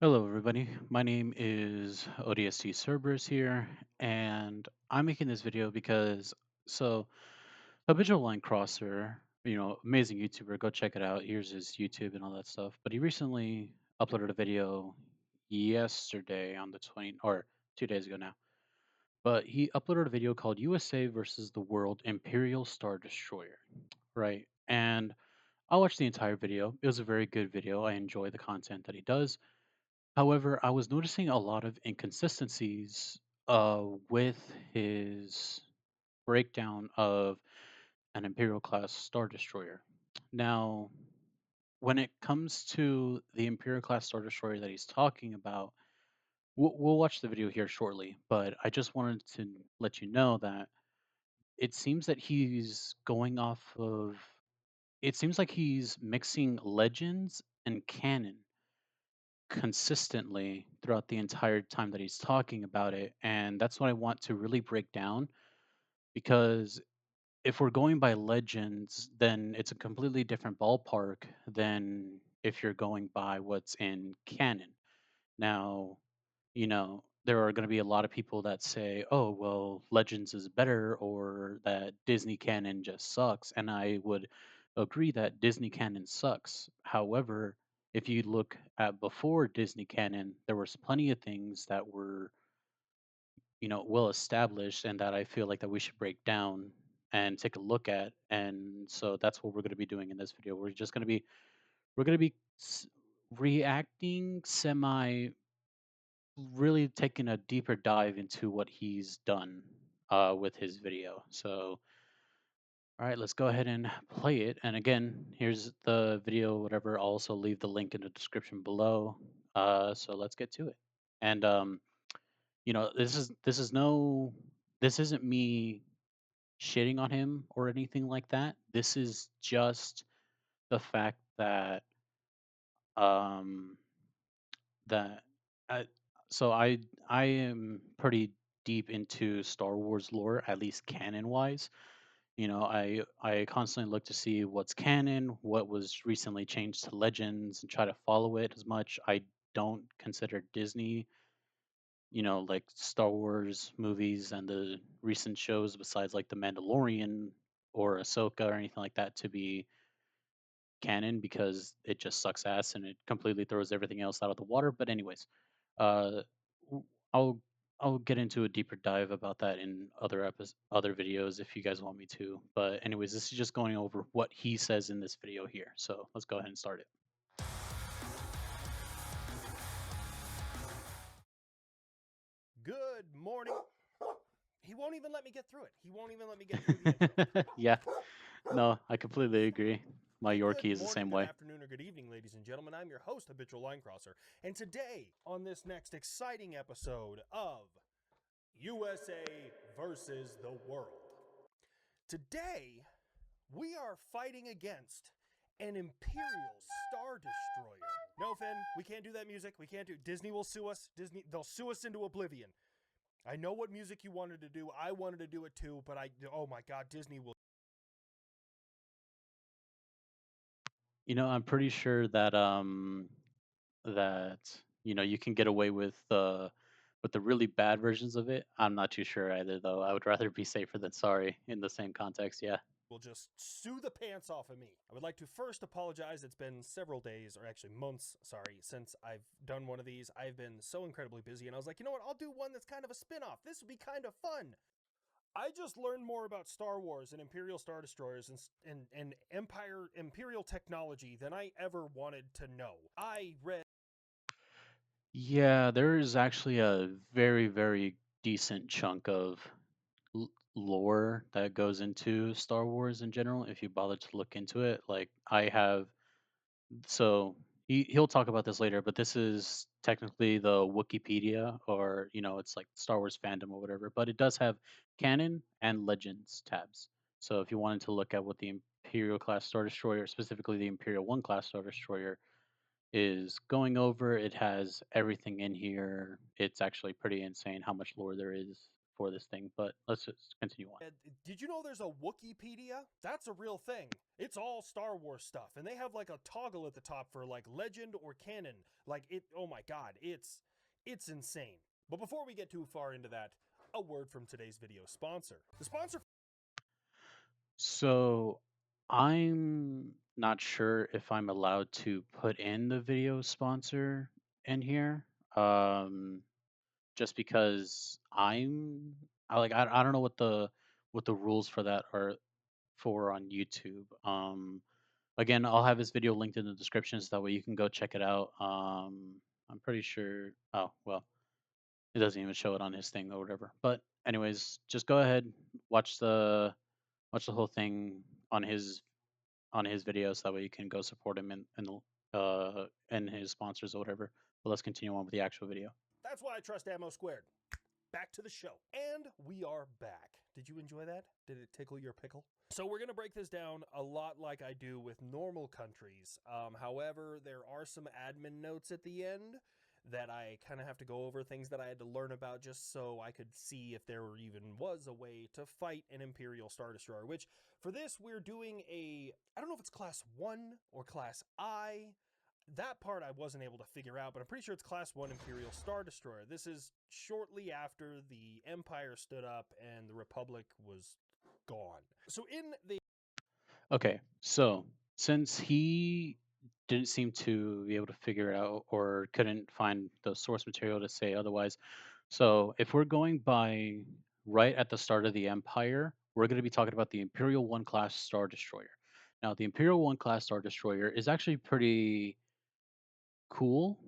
Hello, everybody. My name is ODST Cerberus here, and I'm making this video because so Habitual Linecrosser, amazing YouTuber. Go check it out. Here's his YouTube and all that stuff. But he recently uploaded a video yesterday on the 20 or 2 days ago now. But he uploaded a video called USA versus the World Imperial Star Destroyer, right? And I watched the entire video. It was a very good video. I enjoy the content that he does. However, I was noticing a lot of inconsistencies with his breakdown of an Imperial class Star Destroyer. Now, when it comes to the Imperial class Star Destroyer that he's talking about, we'll watch the video here shortly, but I just wanted to let you know that it seems that he's going off of, it seems like he's mixing legends and canon consistently throughout the entire time that he's talking about it. And that's what I want to really break down because if we're going by legends, then it's a completely different ballpark than if you're going by what's in canon. Now, there are going to be a lot of people that say, oh, well, Legends is better or that Disney canon just sucks. And I would agree that Disney canon sucks. However, if you look at before Disney canon, there was plenty of things that were, well established and that I feel like that we should break down and take a look at. And so that's what we're going to be doing in this video. We're going to be reacting semi really taking a deeper dive into what he's done with his video. So, all right, let's go ahead and play it. And again, here's the video, whatever. I'll also leave the link in the description below. So let's get to it. And this isn't me shitting on him or anything like that. This is just the fact um that I, I am pretty deep into Star Wars lore, at least canon wise. I constantly look to see what's canon, what was recently changed to Legends, and try to follow it as much. I don't consider Disney, like Star Wars movies and the recent shows, besides like The Mandalorian or Ahsoka or anything like that, to be canon because it just sucks ass and it completely throws everything else out of the water. But anyways, uh, w- I'll I'll get into a deeper dive about that in other videos if you guys want me to. But anyways, this is just going over what he says in this video here. So let's go ahead and start it. Good morning. He won't even let me get through it. He won't even let me get through the intro. Yeah, no, I completely agree. My Good Yorkie is the morning, same good way. afternoon, or good evening, ladies and gentlemen. I'm your host, Habitual Linecrosser. And today, on this next exciting episode of USA versus the World, today we are fighting against an Imperial Star Destroyer. No, Finn, we can't do that music. We can't do. Disney will sue us. They'll sue us into oblivion. I know what music you wanted to do. I wanted to do it too, but oh my god, Disney will. I'm pretty sure that you can get away with the really bad versions of it. I'm not too sure either, though. I would rather be safer than sorry in the same context. Yeah. Will just sue the pants off of me. I would like to first apologize. It's been several days, or actually months, sorry, since I've done one of these. I've been so incredibly busy, and I was like, you know what? I'll do one that's kind of a spin off. This would be kind of fun. I just learned more about Star Wars and Imperial Star Destroyers and Imperial technology than I ever wanted to know. I read. Yeah, there is actually a very, very decent chunk of lore that goes into Star Wars in general if you bother to look into it. Like I have so he'll talk about this later, but this is technically the Wikipedia, or it's like Star Wars fandom or whatever. But it does have canon and legends tabs. So if you wanted to look at what the Imperial class Star Destroyer, specifically the Imperial One class Star Destroyer, is going over, it has everything in here. It's actually pretty insane how much lore there is. for this thing. But let's just continue on. Did you know there's a Wookieepedia? That's a real thing. It's all Star Wars stuff, and they have like a toggle at the top for like legend or canon. Like it. Oh my god, it's insane. But before we get too far into that, a word from today's video sponsor. The sponsor. So I'm not sure if I'm allowed to put in the video sponsor in here. Um, just because I don't know what the rules for that are for on YouTube. Again, I'll have his video linked in the description so that way you can go check it out. I'm pretty sure. Oh well, it doesn't even show it on his thing or whatever. But anyways, just go ahead, watch the watch the whole thing on his videos. That way you can go support him and his sponsors or whatever. But let's continue on with the actual video. That's why I trust Ammo Squared. Back to the show. And we are back. Did you enjoy that? Did it tickle your pickle? So we're going to break this down a lot like I do with normal countries. However, there are some admin notes at the end that I kind of have to go over, things that I had to learn about just so I could see if there even was a way to fight an Imperial Star Destroyer, which for this we're doing I don't know if it's Class 1 or Class I. That part I wasn't able to figure out, but I'm pretty sure it's Class 1 Imperial Star Destroyer. This is shortly after the Empire stood up and the Republic was gone. So in the Okay, so since he didn't seem to be able to figure it out or couldn't find the source material to say otherwise, so if we're going by right at the start of the Empire, we're going to be talking about the Imperial One class Star Destroyer. Now, the Imperial One class Star Destroyer is actually pretty cool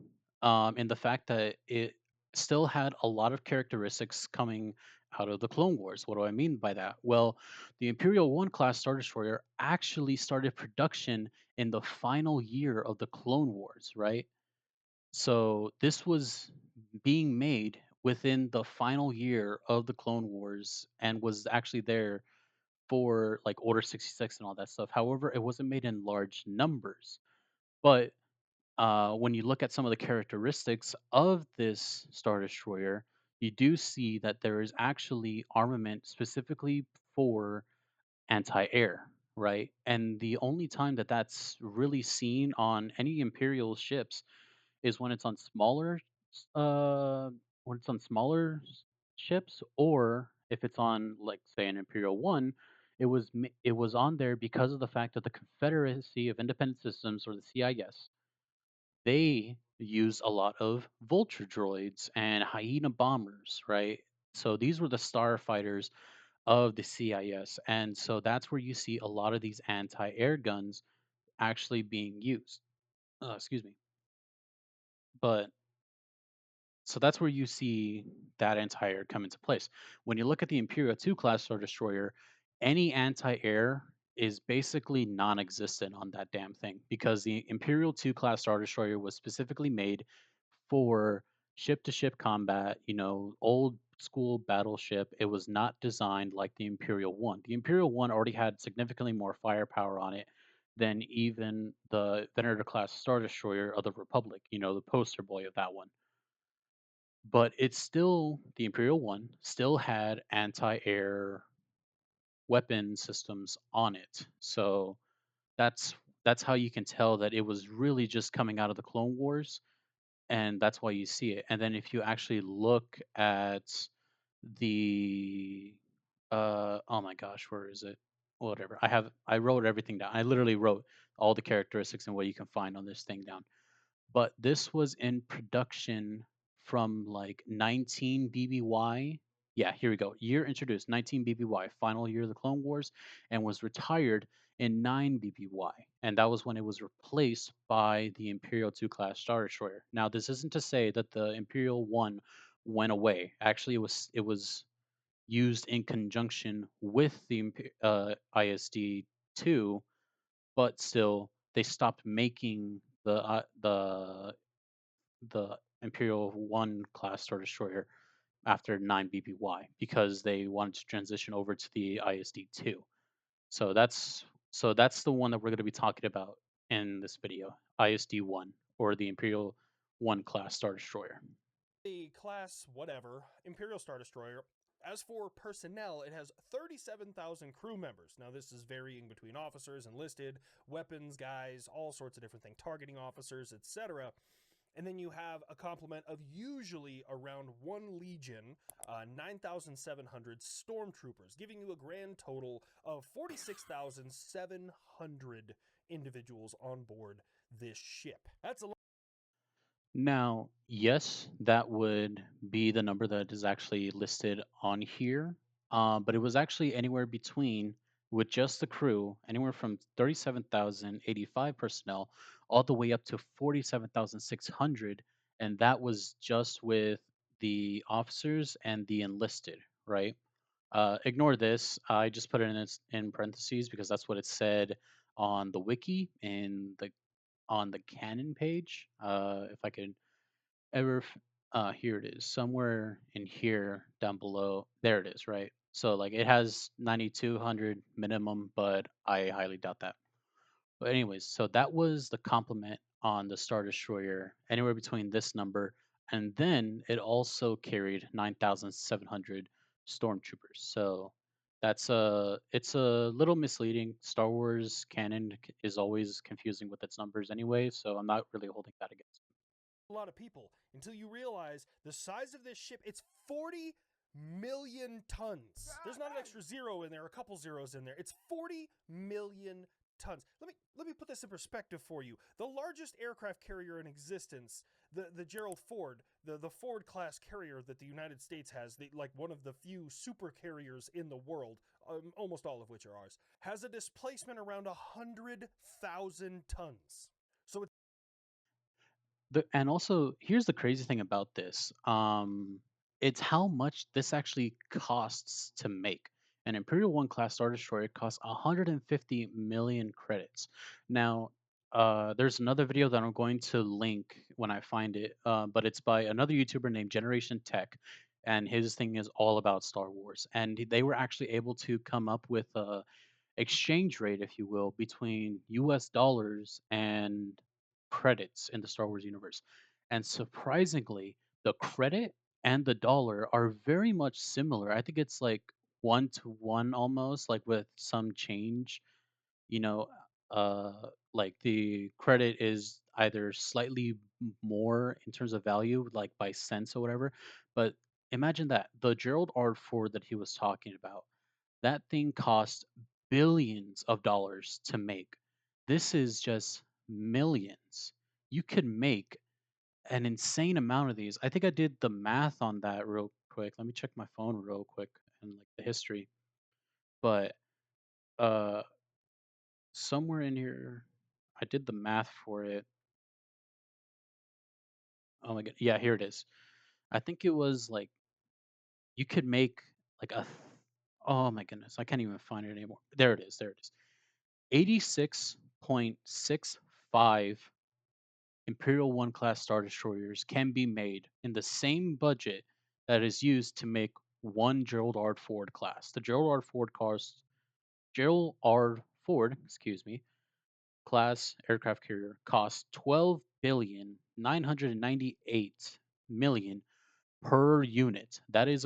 in the fact that it still had a lot of characteristics coming out of the Clone Wars. What do I mean by that? Well, the Imperial One class Star Destroyer actually started production in the final year of the Clone Wars, right? So this was being made within the final year of the Clone Wars and was actually there for like Order 66 and all that stuff. However, it wasn't made in large numbers. But when you look at some of the characteristics of this Star Destroyer, you do see that there is actually armament specifically for anti air, right? And the only time that that's really seen on any Imperial ships is uh, when it's on ships, or if it's on, like, say, an Imperial One. It was on there because of the fact that the Confederacy of Independent Systems, or the CIS, they use a lot of vulture droids and hyena bombers, right? So these were the starfighters of the CIS. And so that's where you see a lot of these anti air guns actually being used. Excuse me. But so that's where you see that anti air come into place. When you look at the Imperial 2 class Star Destroyer, any anti air is basically non existent on that damn thing because the Imperial 2 class Star Destroyer was specifically made for ship to ship combat, old school battleship. It was not designed like the Imperial 1. The Imperial 1 already had significantly more firepower on it than even the Venator class Star Destroyer of the Republic, the poster boy of that one. But it's still, the Imperial 1 still had anti air weapon systems on it. So that's that's how you can tell that it was really just coming out of the Clone Wars, and that's why you see it. And then if you actually look at the oh my gosh, where is it? Whatever. I wrote everything down. I literally wrote all the characteristics and what you can find on this thing down. But this was in production from like 19 BBY. Yeah, here we go. Year introduced 19 BBY, final year of the Clone Wars, and was retired in 9 BBY. And that was when it was replaced by the Imperial 2 class Star Destroyer. Now, this isn't to say that the Imperial 1 went away. Actually, it was used in conjunction with the ISD 2, but still they stopped making the Imperial One class Star Destroyer after 9 BBY because they wanted to transition over to the ISD 2. So that's the one that we're going to be talking about in this video, ISD 1, or the Imperial One class Star Destroyer. class whatever Imperial Star Destroyer, As for personnel, it has 37,000 crew members. Now, this is varying between officers, enlisted, weapons guys, all sorts of different things, targeting officers, etc. And then you have a complement of usually around 1 legion, 9,700 stormtroopers, giving you a grand total of 46,700 individuals on board this ship. That's a lot. Now, yes, that would be the number that is actually listed on here. But it was actually anywhere between, with just the crew, anywhere from 37,085 personnel all the way up to 47,600. And that was just with the officers and the enlisted, right? Ignore this. I just put it in parentheses because that's what it said on the wiki in the on the canon page. If I could ever here it is, somewhere in here down below, there it is, right? So like it has 9200 minimum, but I highly doubt that. But anyways, so that was the complement on the Star Destroyer, anywhere between this number, and then it also carried 9700 stormtroopers. So it's a little misleading. Star Wars canon is always confusing with its numbers anyway, so I'm not really holding that against it. A lot of people until you realize the size of this ship. It's 40 million tons. There's not an extra zero in there, a couple zeros in there. It's 40 million tons. Let me put this in perspective for you. The largest aircraft carrier in existence, the Gerald Ford, the Ford class carrier that the United States has, like one of the few super carriers in the world, almost all of which are ours, has a displacement around 100,000 tons. So it's And also, here's the crazy thing about this. It's how much this actually costs to make. An Imperial One class Star Destroyer costs 150 million credits. Now, there's another video that I'm going to link when I find it, but it's by another YouTuber named Generation Tech, and his thing is all about Star Wars. And they were actually able to come up with a exchange rate, if you will, between US dollars and credits in the Star Wars universe. And surprisingly, the credit and the dollar are very much similar. I think it's like 1 to 1 almost, like with some change, you know, uh like the credit is either slightly more in terms of value, like by cents or whatever. But imagine that the Gerald R. Ford that he was talking about, that thing cost billions of dollars to make. This is just millions. You could make an insane amount of these. I think I did the math on that real quick. Let me check my phone real quick and like the history. But uh somewhere in here I did the math for it. Oh my god. Yeah, here it is. I think it was like you could make like oh my goodness. I can't even find it anymore. There it is. There it is. 86.65 Imperial One class Star Destroyers can be made in the same budget that is used to make one Gerald R. Ford class. The Gerald R. Ford, excuse me, class aircraft carrier costs 12,998,000,000 per unit. That is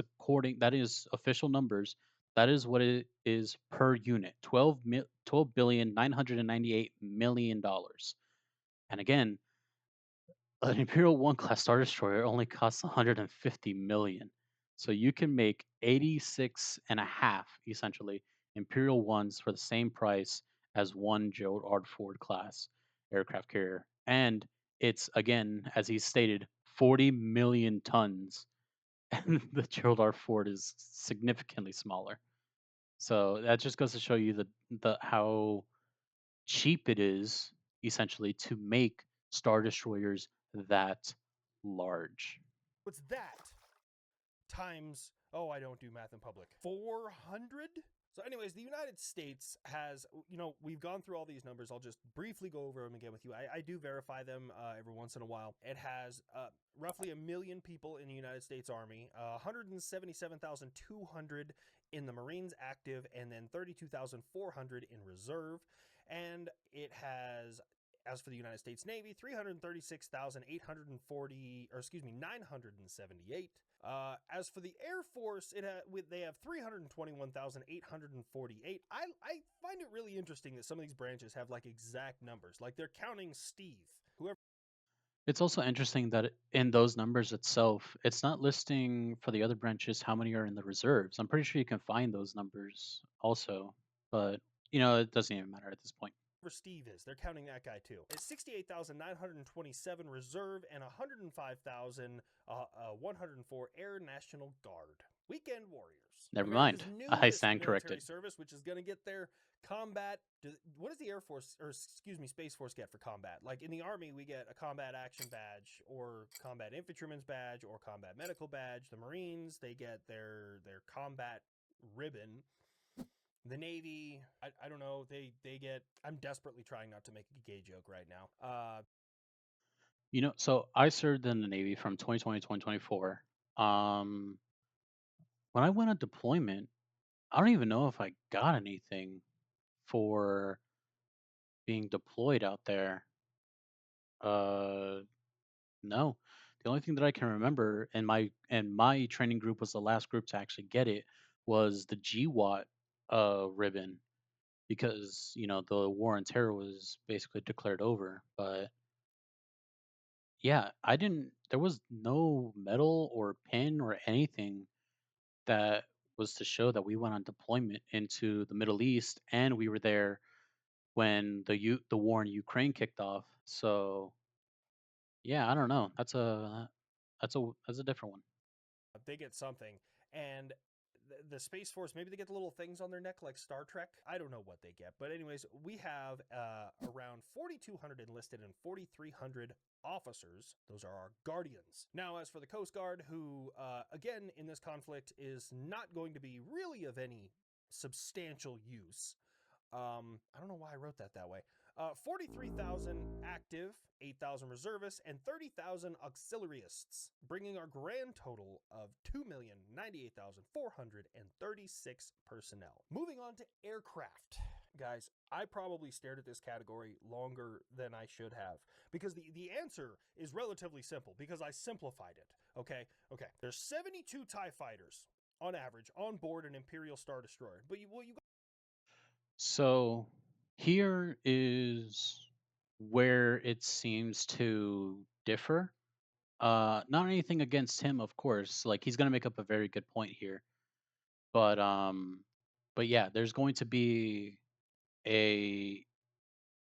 official numbers. That is what it is per unit. 12,998,000,000 dollars. And again, an Imperial One class Star Destroyer only costs 150 million. So you can make 86 and a half essentially Imperial Ones for the same price as one Gerald R. Ford class aircraft carrier. And it's again, as he stated, 40 million tons. And the Gerald R. Ford is significantly smaller. So that just goes to show you the how cheap it is essentially to make star destroyers that large. what's that times, oh, I don't do math in public, 400? So, anyways, the United States has, we've gone through all these numbers. I'll just briefly go over them again with you. I do verify them every once in a while. It has roughly 1 million people in the United States Army, 177,200 in the Marines active, and then 32,400 in reserve. And it has As for the United States Navy, 336,840, or excuse me, 978. As for the Air Force, they have 321,848. I find it really interesting that some of these branches have like exact numbers, like they're counting Steve, whoever. It's also interesting that in those numbers itself, it's not listing for the other branches how many are in the reserves. I'm pretty sure you can find those numbers also, but it doesn't even matter at this point. Steve is. They're counting that guy too. It's 68,927 reserve and 105,104 Air National Guard. Weekend Warriors. Never America's mind. I newest stand military corrected. service, which is going to get their combat. What does the Air Force, or excuse me, Space Force get for combat? Like in the Army, we get a combat action badge, or combat infantryman's badge, or combat medical badge. The Marines, they get their combat ribbon. The Navy, I don't know. They get. I'm desperately trying not to make a gay joke right now. So I served in the Navy from 2020 to 2024. Um, when I went on deployment, I don't even know if I got anything for being deployed out there. Uh, no. The only thing that I can remember, and my training group was the last group to actually get it, was the GWAT ribbon, because the war on terror was basically declared over. But yeah, I didn't. There was no medal or pin or anything that was to show that we went on deployment into the Middle East, and we were there when the war in Ukraine kicked off. So yeah, I don't know. That's a different one. they get something, and the Space Force, maybe they get the little things on their neck like Star Trek. I don't know what they get, but anyways, we have around 4,200 enlisted and 4,300 officers. Those are our guardians. Now, as for the Coast Guard, who again in this conflict is not going to be really of any substantial use. I don't know why I wrote that way. 43,000 active, 8,000 reservists, and 30,000 auxiliaryists, bringing our grand total of 2,098,436 personnel. Moving on to aircraft. Guys, I probably stared at this category longer than I should have, because the answer is relatively simple because I simplified it. Okay? There's 72 TIE fighters on average on board an Imperial Star Destroyer. But you So here is where it seems to differ. Not anything against him, of course. Like, he's gonna make up a very good point here. But but yeah, there's going to be a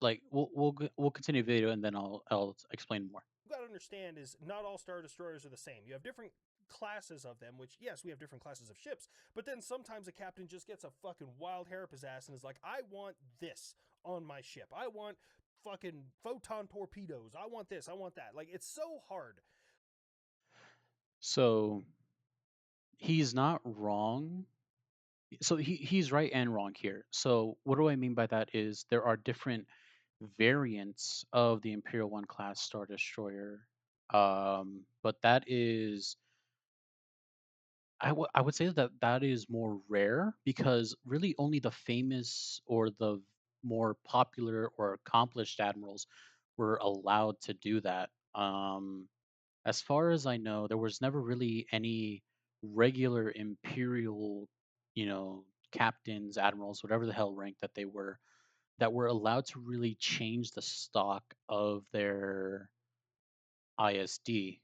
like we'll continue the video, and then I'll explain more. got to understand is not all Star Destroyers are the same. You have different classes of them, which, yes, we have different classes of ships, but then sometimes a captain just gets a fucking wild hair up his ass and is like, I want this on my ship. I want fucking photon torpedoes. I want this. I want that. Like, it's so hard. So he's not wrong. So he's right and wrong here. So what do I mean by that is there are different variants of the Imperial One class Star Destroyer. But that is I would say that that is more rare, because really only the famous or the more popular or accomplished admirals were allowed to do that. As far as I know, there was never really any regular imperial, captains, admirals, whatever the hell rank that were allowed to really change the stock of their ISD.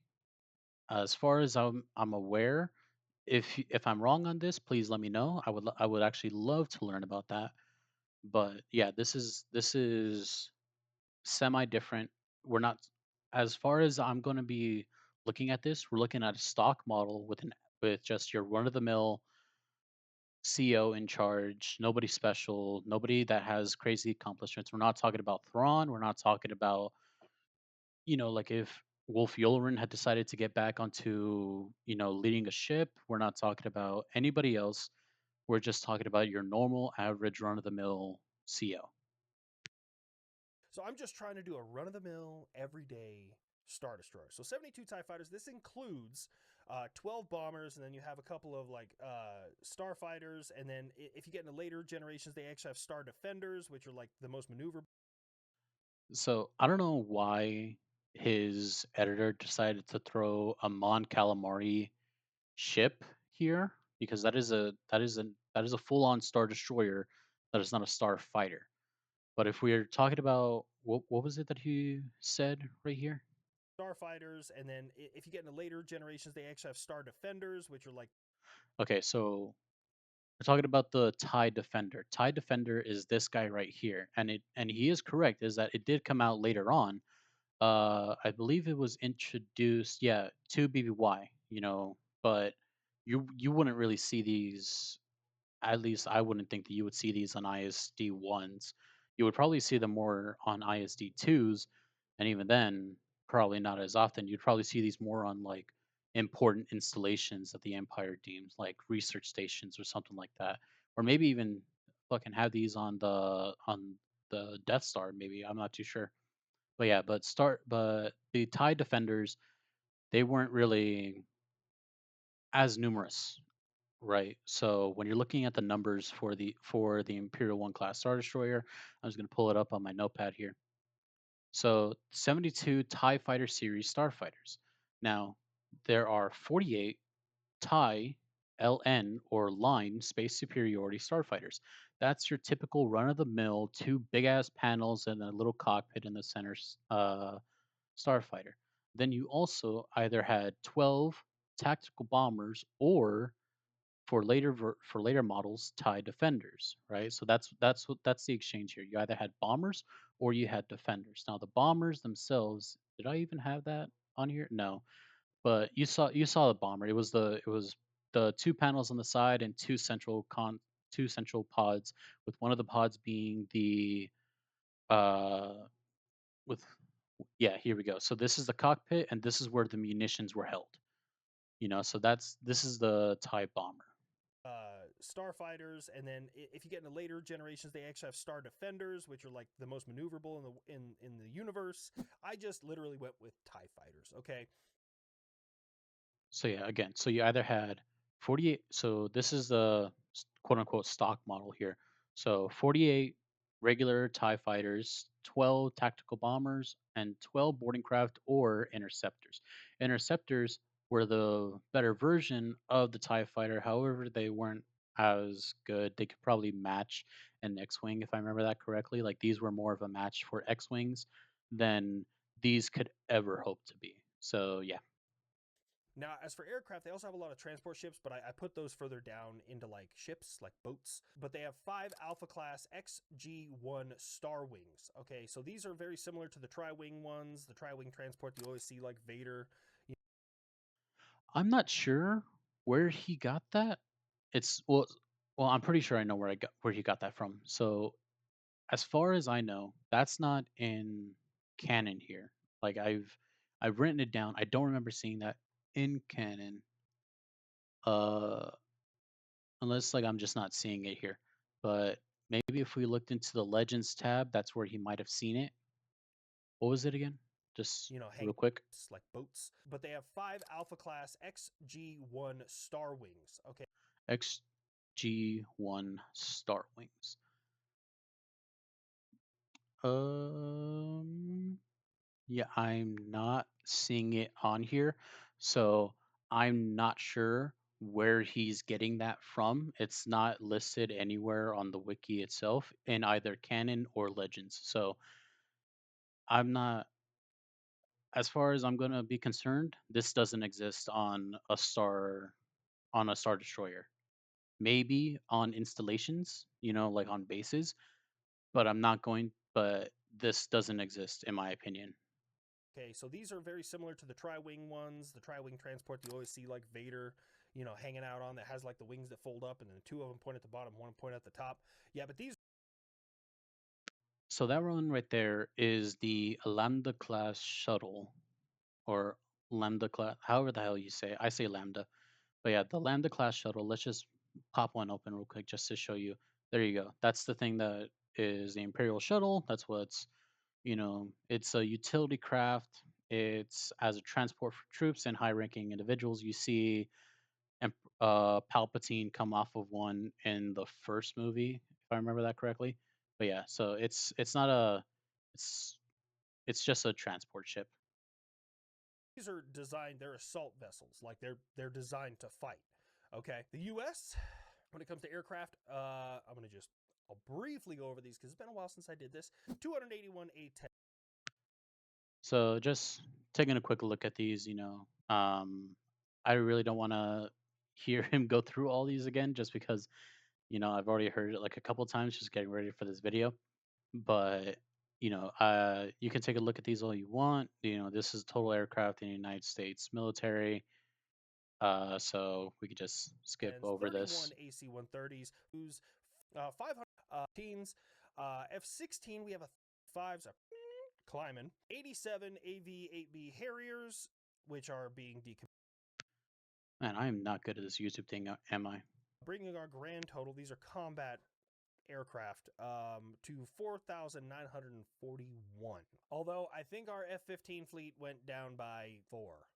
As far as I'm aware, if I'm wrong on this, please let me know. I would actually love to learn about that. But yeah, this is semi different. We're not, as far as I'm going to be looking at this, we're looking at a stock model with just your run of the mill CEO in charge, nobody special, nobody that has crazy accomplishments. We're not talking about Thrawn. We're not talking about, like if Wolf Yularen had decided to get back onto, leading a ship. We're not talking about anybody else. We're just talking about your normal, average, run of the mill CEO. So I'm just trying to do a run of the mill, everyday Star Destroyer. So 72 TIE fighters. This includes 12 bombers, and then you have a couple of like starfighters. And then if you get into later generations, they actually have Star Defenders, which are like the most maneuverable. So I don't know why his editor decided to throw a Mon Calamari ship here because that is a full on star destroyer that is not a starfighter. But if we're talking about what was it that he said right here? Starfighters, and then if you get into later generations, they actually have Star Defenders, which are like Okay, so we're talking about the TIE Defender. TIE Defender is this guy right here, and he is correct. Is that it did come out later on. I believe it was introduced, yeah, to BBY. But you wouldn't really see these. At least I wouldn't think that you would see these on ISD ones. You would probably see them more on ISD twos, and even then, probably not as often. You'd probably see these more on like important installations that the Empire deems, like research stations or something like that, or maybe even fucking have these on the Death Star. Maybe I'm not too sure, but yeah, but the TIE defenders, they weren't really as numerous. Right. So when you're looking at the numbers for the Imperial One class Star Destroyer, I'm just going to pull it up on my notepad here. So 72 TIE Fighter series starfighters. Now there are 48 TIE LN or Line Space Superiority starfighters. That's your typical run of the mill, two big ass panels and a little cockpit in the center starfighter. Then you also either had 12 tactical bombers or for later models tie defenders, right? So that's the exchange here. You either had bombers or you had defenders. Now the bombers themselves, did I even have that on here? No, but you saw the bomber. It was the two panels on the side and two central pods, with one of the pods being the uh with yeah, here we go. So this is the cockpit and this is where the munitions were held. So this is the tie bomber. starfighters, and then if you get into later generations, they actually have Star Defenders, which are like the most maneuverable in the universe. I just literally went with Tie Fighters. Okay, So yeah, again, so you either had 48. So this is the quote unquote stock model here. So 48 regular TIE fighters, 12 tactical bombers, and 12 boarding craft or interceptors. Interceptors were the better version of the TIE fighter. However, they weren't as good. They could probably match an X-wing if I remember that correctly. Like these were more of a match for X-wings than these could ever hope to be. So yeah. now, as for aircraft, they also have a lot of transport ships, but I put those further down into like ships, like boats. But they have five Alpha Class XG-1 Star Wings. Okay, so these are very similar to the Tri Wing ones, the Tri Wing transport you always see like Vader. I'm not sure where he got that. It's well, I'm pretty sure I know where he got that from. So as far as I know, that's not in canon here. Like I've written it down. I don't remember seeing that in canon. Uh, unless like I'm just not seeing it here. But maybe if we looked into the Legends tab, that's where he might have seen it. What was it again? Just Hang real quick. like boats. But they have five Alpha Class XG-1 Star Wings. Okay, XG1 Star Wings. Um Yeah, I'm not seeing it on here. So I'm not sure where he's getting that from. It's not listed anywhere on the wiki itself in either canon or legends. So I'm not, as far as I'm going to be concerned, this doesn't exist on a star destroyer. Maybe on installations, like on bases, but but this doesn't exist in my opinion. Okay, so these are very similar to the Tri-Wing ones, the Tri-Wing transport you always see like Vader, hanging out on, that has like the wings that fold up and then two of them point at the bottom, one point at the top. Yeah, but these So that one right there is the Lambda class shuttle, or Lambda class, however the hell you say it. I say Lambda. But yeah, the Lambda class shuttle, let's just pop one open real quick just to show you. There you go. That's the thing that is the Imperial shuttle. That's it's a utility craft. It's as a transport for troops and high ranking individuals. You see Palpatine come off of one in the first movie, if I remember that correctly. But yeah, so it's not a it's It's just a transport ship. These are designed, they're assault vessels, like they're designed to fight. Okay, the U.S. when it comes to aircraft, I'm gonna just I'll briefly go over these because it's been a while since I did this. 281 A-10. So just taking a quick look at these, I really don't want to hear him go through all these again, just because I've already heard it like a couple times, just getting ready for this video. But you can take a look at these all you want. This is total aircraft in the United States military. So we could just skip over 31 this. AC-130s, who's 500 teens, F-16. We have a fives climbing 87 AV-8B Harriers, which are being decommissioned. Man, I am not good at this YouTube thing, am I? Bringing our grand total, these are combat aircraft, to 4,941. Although I think our F-15 fleet went down by 4.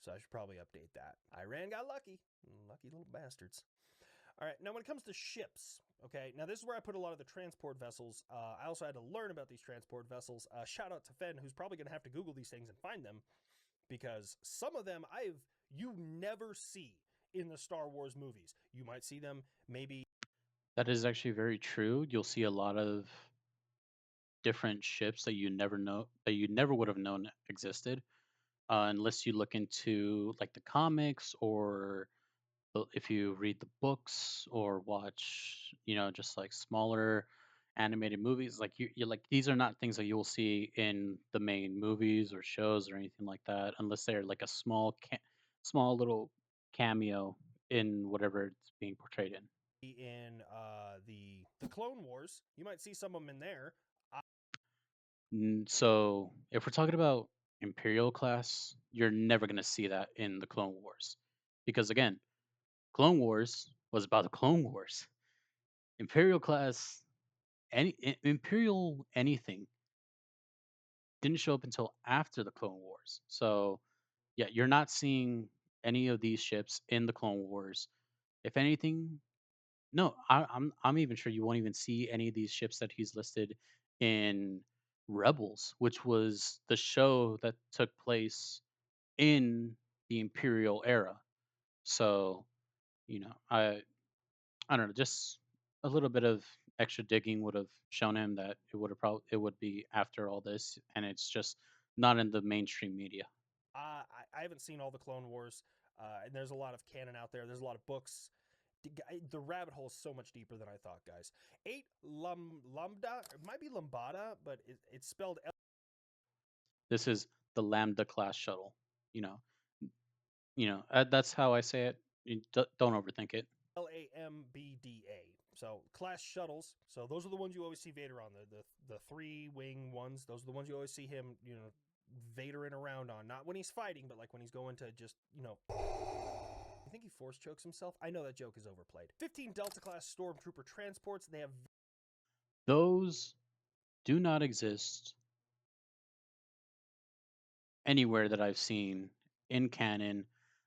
So I should probably update that. Iran got lucky. Lucky little bastards. All right, now when it comes to ships, okay, now this is where I put a lot of the transport vessels. I also had to learn about these transport vessels. Shout out to Fen, who's probably going to have to Google these things and find them, because some of them you never see in the Star Wars movies. You might see them maybe. That is actually very true. You'll see a lot of different ships that you never would have known existed, unless you look into like the comics, or if you read the books or watch, just like smaller animated movies. Like you're like, these are not things that you will see in the main movies or shows or anything like that, unless they're like a small little cameo in whatever it's being portrayed in. In the Clone Wars. You might see some of them in there. So if we're talking about Imperial class, you're never going to see that in the Clone Wars, because again, Clone Wars was about the Clone Wars. Imperial class, Imperial anything didn't show up until after the Clone Wars. So yeah, you're not seeing any of these ships in the Clone Wars. If anything, no, I'm even sure you won't even see any of these ships that he's listed in Rebels, which was the show that took place in the Imperial era. So, I don't know, just a little bit of extra digging would have shown him that it would be after all this, and it's just not in the mainstream media. I haven't seen all the Clone Wars, and there's a lot of canon out there. There's a lot of books. The rabbit hole is so much deeper than I thought, guys. 8 Lambda, it might be Lambada, but it's spelled This is the Lambda class shuttle. You know, that's how I say it. Don't overthink it. Lambda. So class shuttles. So those are the ones you always see Vader on, the 3-wing ones. Those are the ones you always see him, Vader-ing around on. Not when he's fighting, but like when he's going to just, I think he force chokes himself. I know that joke is overplayed. 15 Delta class stormtrooper transports. They have Those do not exist anywhere that I've seen in canon.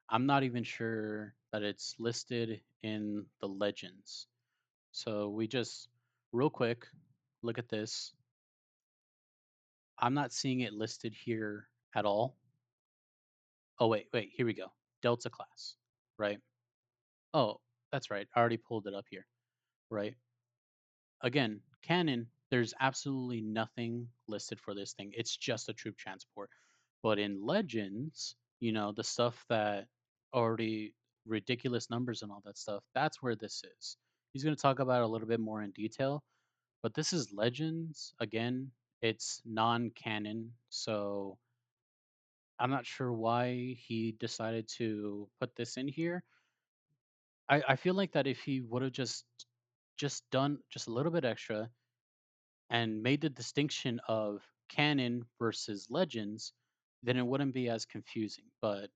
I'm not even sure that it's listed in the legends. So we just, real quick, look at this. I'm not seeing it listed here at all. Oh, wait, here we go. Delta class, right? Oh, that's right. I already pulled it up here, right? Again, canon, there's absolutely nothing listed for this thing. It's just a troop transport. But in Legends, the stuff that already ridiculous numbers and all that stuff, that's where this is. He's going to talk about it a little bit more in detail, but this is Legends. Again, it's non-canon, so I'm not sure why he decided to put this in here. I feel like that if he would have just done just a little bit extra and made the distinction of canon versus legends, then it wouldn't be as confusing. But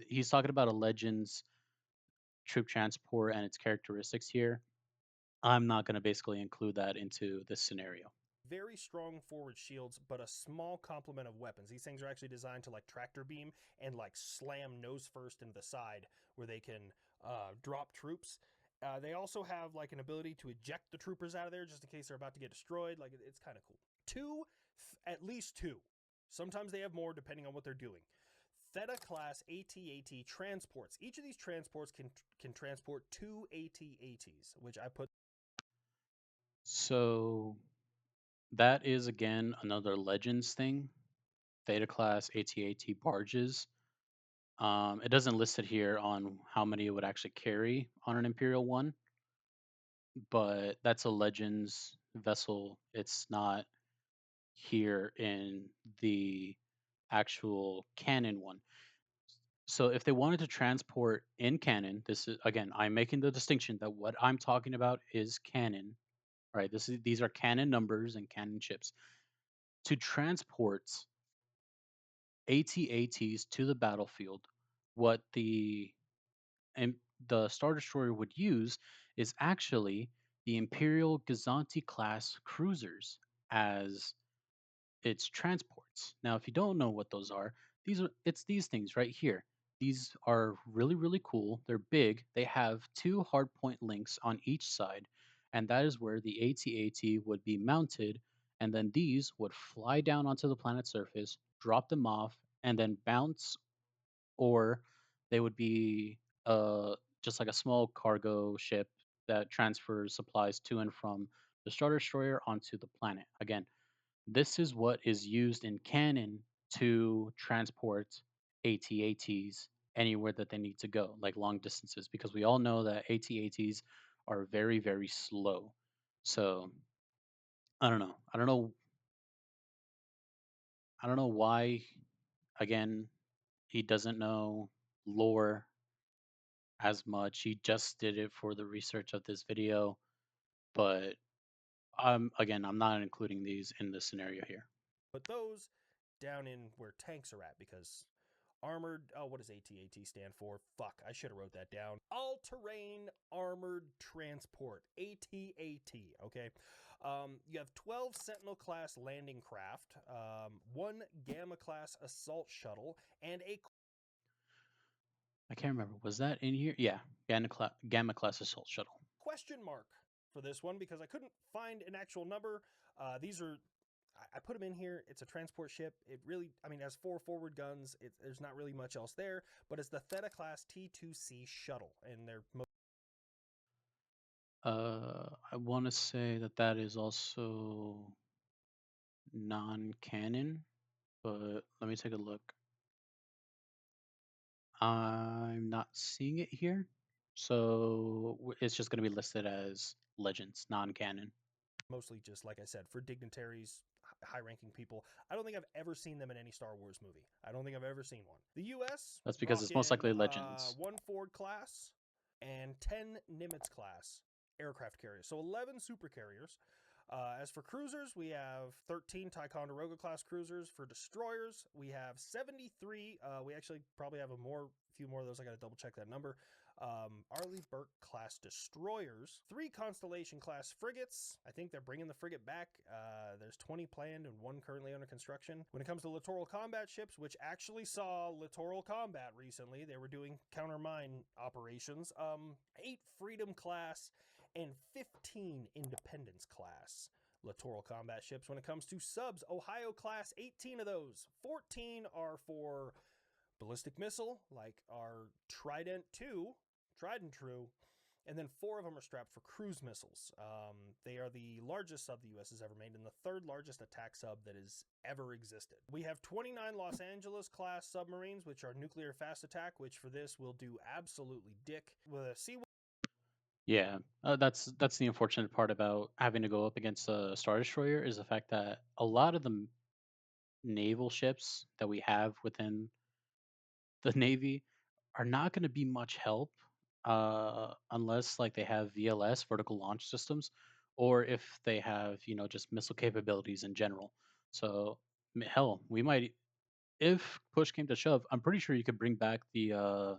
he's talking about a legends troop transport and its characteristics here. I'm not going to basically include that into this scenario. very strong forward shields, but a small complement of weapons. These things are actually designed to like tractor beam and like slam nose first into the side where they can drop troops. They also have like an ability to eject the troopers out of there just in case they're about to get destroyed. Like it's kind of cool. 2 At least two. Sometimes they have more depending on what they're doing. Theta class AT-AT transports. Each of these transports can transport two AT-ATs, which I put. So that is again another Legends thing. Theta class AT-AT barges. It doesn't list it here on how many it would actually carry on an Imperial one, but that's a Legends vessel. It's not here in the actual canon one. So if they wanted to transport in canon, this is again, I'm making the distinction that what I'm talking about is canon, right? These are canon numbers and canon ships. To transport AT-ATs to the battlefield, what and the Star Destroyer would use is actually the Imperial Gazanti class cruisers as its transports. Now, if you don't know what those are, it's these things right here. These are really, really cool. They're big. They have two hardpoint links on each side, and that is where the AT-AT would be mounted, and then these would fly down onto the planet's surface, drop them off, and then bounce, or they would be just like a small cargo ship that transfers supplies to and from the Star Destroyer onto the planet. Again, this is what is used in canon to transport AT-ATs anywhere that they need to go, like long distances, because we all know that AT-ATs are very, very slow. So I don't know. I don't know why. Again, he doesn't know lore as much. He just did it for the research of this video, but again, I'm not including these in the scenario here. Put those down in where tanks are at because armored. Oh, what does AT-AT stand for? Fuck, I should have wrote that down. All-terrain armored transport. AT-AT. Okay. You have 12 Sentinel class landing craft, one Gamma class assault shuttle, and a I can't remember. Was that in here? Yeah, Gamma class assault shuttle. question mark for this one because I couldn't find an actual number. These are I put them in here. It's a transport ship. It really, I mean, it has 4 forward guns. There's not really much else there, but it's the Theta class T2C shuttle, and they're I want to say that that is also non-canon, but let me take a look. I'm not seeing it here, so it's just going to be listed as Legends, non-canon. mostly just, like I said, for dignitaries, high ranking people. I don't think I've ever seen them in any Star Wars movie. I don't think I've ever seen one. The US, That's because it's most rocking likely Legends. 1 Ford class and 10 Nimitz class aircraft carriers. So 11 super carriers. As for cruisers, we have 13 Ticonderoga class cruisers. For destroyers, we have 73. We actually probably have a few more of those. I got to double check that number. Arleigh Burke class destroyers, 3 Constellation class frigates. I think they're bringing the frigate back. There's 20 planned and 1 currently under construction. When it comes to littoral combat ships, which actually saw littoral combat recently, they were doing counter mine operations. 8 Freedom class and 15 Independence class littoral combat ships. When it comes to subs, Ohio class, 18 of those. 14 are for ballistic missile, like our Trident 2, tried and true, and then 4 of them are strapped for cruise missiles. They are the largest sub the U.S. has ever made and the 3rd largest attack sub that has ever existed. We have 29 Los Angeles class submarines, which are nuclear fast attack, which for this will do absolutely dick. With a sea Yeah, that's the unfortunate part about having to go up against a Star Destroyer is the fact that a lot of the naval ships that we have within the Navy are not going to be much help unless like they have VLS vertical launch systems, or if they have just missile capabilities in general. So hell, we might if push came to shove. I'm pretty sure you could bring back the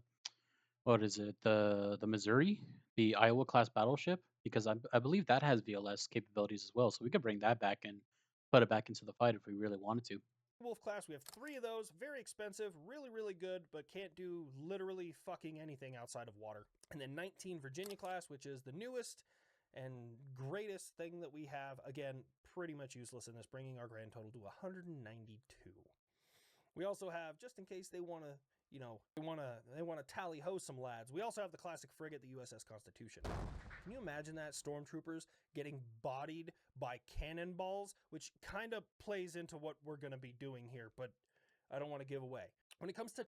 what is it the Missouri, the Iowa class battleship, because I believe that has VLS capabilities as well. So we could bring that back and put it back into the fight if we really wanted to. Wolf class, we have 3 of those. Very expensive, really, really good, but can't do literally fucking anything outside of water. And then 19 Virginia class, which is the newest and greatest thing that we have. Again, pretty much useless in this, bringing our grand total to 192. We also have, just in case they want to, they want to tally ho some lads. We also have the classic frigate, the USS Constitution. Can you imagine that? Stormtroopers getting bodied by cannonballs, which kind of plays into what we're going to be doing here, but I don't want to give away. When it comes to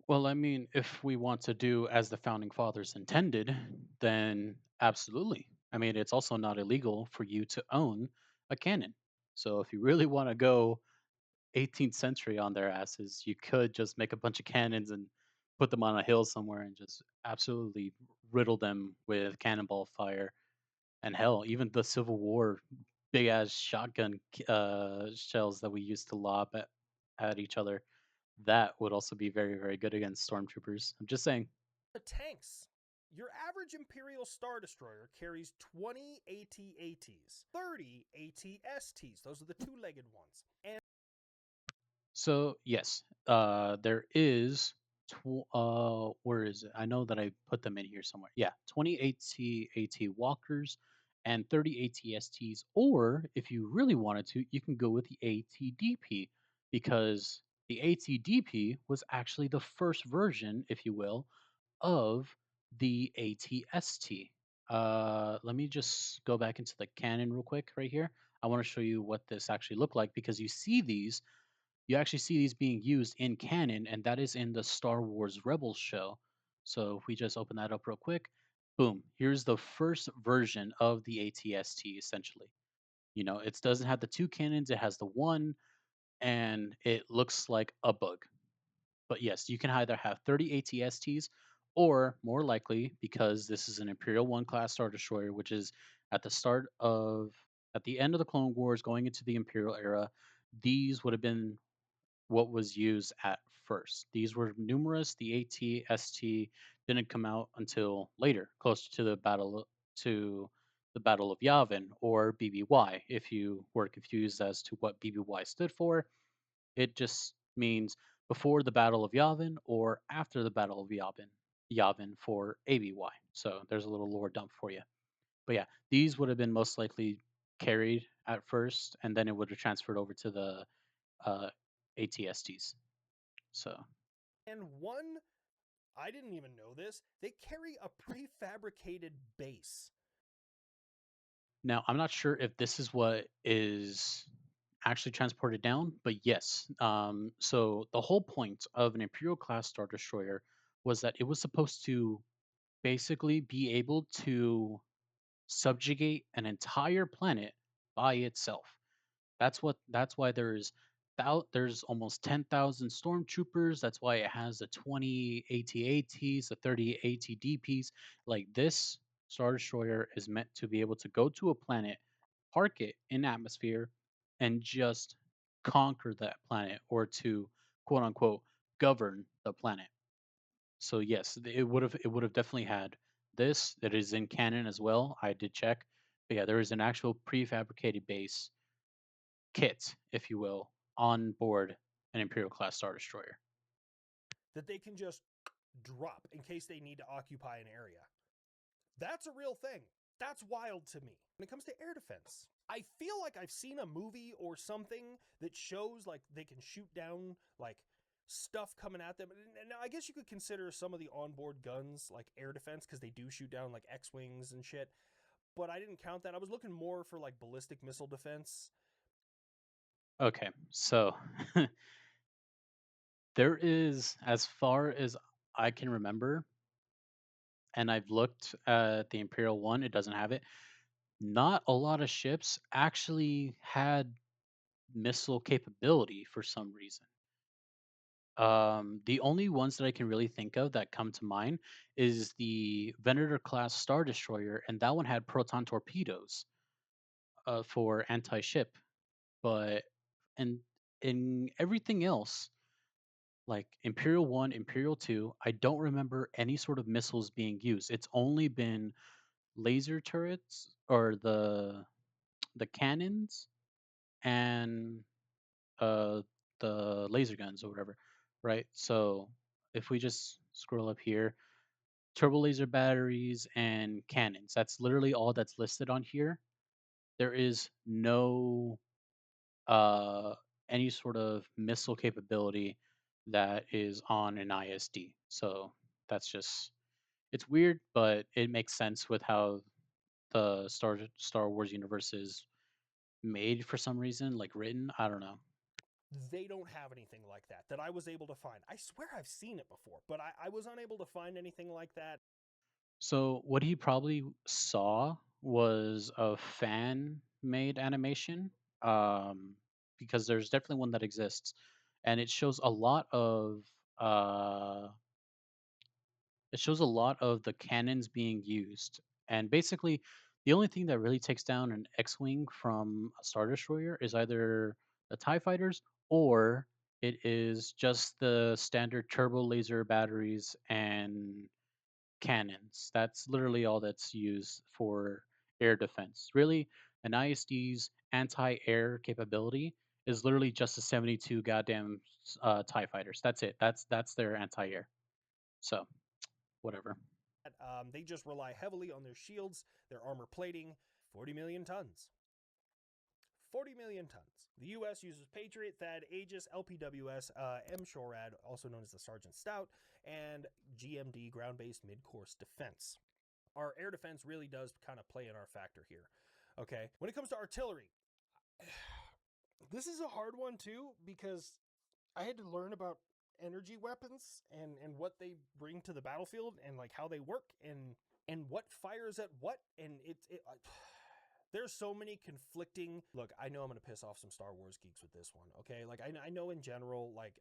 Well, I mean, if we want to do as the founding fathers intended, then absolutely. I mean, it's also not illegal for you to own a cannon. So if you really want to go 18th century on their asses, you could just make a bunch of cannons and put them on a hill somewhere and just absolutely riddle them with cannonball fire. And hell, even the Civil War big ass shotgun shells that we used to lob at each other, that would also be very, very good against stormtroopers. I'm just saying. the tanks, your average Imperial Star Destroyer carries 20 AT-ATs, 30 AT-STs. Those are the two-legged ones. And So yes, there is. Where is it? I know that I put them in here somewhere. Yeah, 20 AT walkers and 30 ATSTs. Or if you really wanted to, you can go with the ATDP because the ATDP was actually the first version, if you will, of the ATST. Let me just go back into the canon real quick right here. I want to show you what this actually looked like because you actually see these being used in canon, and that is in the Star Wars Rebels show. So if we just open that up real quick, boom, here's the first version of the ATST essentially. You know, it doesn't have the two cannons, it has the one, and it looks like a bug. But yes, you can either have 30 ATSTs or more likely, because this is an Imperial 1 class Star Destroyer, which is at the start of at the end of the Clone Wars going into the Imperial era, these would have been what was used at first. These were numerous. The AT-ST didn't come out until later, closer to the Battle of Yavin, or BBY. If you were confused as to what BBY stood for, it just means before the Battle of Yavin or after the Battle of Yavin for ABY. So there's a little lore dump for you. But yeah, these would have been most likely carried at first, and then it would have transferred over to the uh, ATSTs. So and one, I didn't even know this, they carry a prefabricated base. now I'm not sure if this is what is actually transported down, but yes. So the whole point of an Imperial class Star Destroyer was that it was supposed to basically be able to subjugate an entire planet by itself. That's why there's almost 10,000 stormtroopers. That's why it has the 20 AT-ATs, the 30 AT-DPs. Like this Star Destroyer is meant to be able to go to a planet, park it in atmosphere, and just conquer that planet or to quote unquote govern the planet. So yes, it would have definitely had this. That is in canon as well. I did check. But yeah, there is an actual prefabricated base kit, if you will, on board an Imperial class Star Destroyer. That they can just drop in case they need to occupy an area. That's a real thing. That's wild to me. When it comes to air defense, I feel like I've seen a movie or something that shows like they can shoot down like stuff coming at them. And I guess you could consider some of the onboard guns like air defense because they do shoot down like X-wings and shit. But I didn't count that. I was looking more for like ballistic missile defense. Okay, so there is, as far as I can remember, and I've looked at the Imperial one, it doesn't have it. Not a lot of ships actually had missile capability for some reason. The only ones that I can really think of that come to mind is the Venator class Star Destroyer, and that one had proton torpedoes for anti-ship. But and in everything else, like Imperial 1, Imperial 2, I don't remember any sort of missiles being used. It's only been laser turrets or the cannons and uh the laser guns or whatever, right? So if we just scroll up here, turbo laser batteries and cannons. That's literally all that's listed on here. there is no uh, any sort of missile capability that is on an ISD. So that's just it's weird, but it makes sense with how the Star Wars universe is made for some reason, like written. I don't know. They don't have anything like that that I was able to find. I swear I've seen it before, but I was unable to find anything like that. So what he probably saw was a fan made animation, um, because there's definitely one that exists, and uh, it shows a lot of the cannons being used, and basically the only thing that really takes down an X-wing from a Star Destroyer is either the Tie Fighters or it is just the standard turbo laser batteries and cannons. That's literally all that's used for air defense. Really, an ISD's anti-air capability is literally just the 72 goddamn Tie fighters. That's it. That's their anti-air. So whatever. They just rely heavily on their shields, their armor plating. 40 million tons. 40 million tons. The U.S. uses Patriot, THAAD, Aegis, LPWS, M-SHORAD, also known as the Sergeant Stout, and GMD, ground-based mid-course defense. Our air defense really does kind of play in our factor here. Okay, when it comes to artillery, this is a hard one too because I had to learn about energy weapons and what they bring to the battlefield and like how they work and what fires at what and there's so many conflicting. Look, I know I'm gonna piss off some Star Wars geeks with this one. Okay, like I know in general, like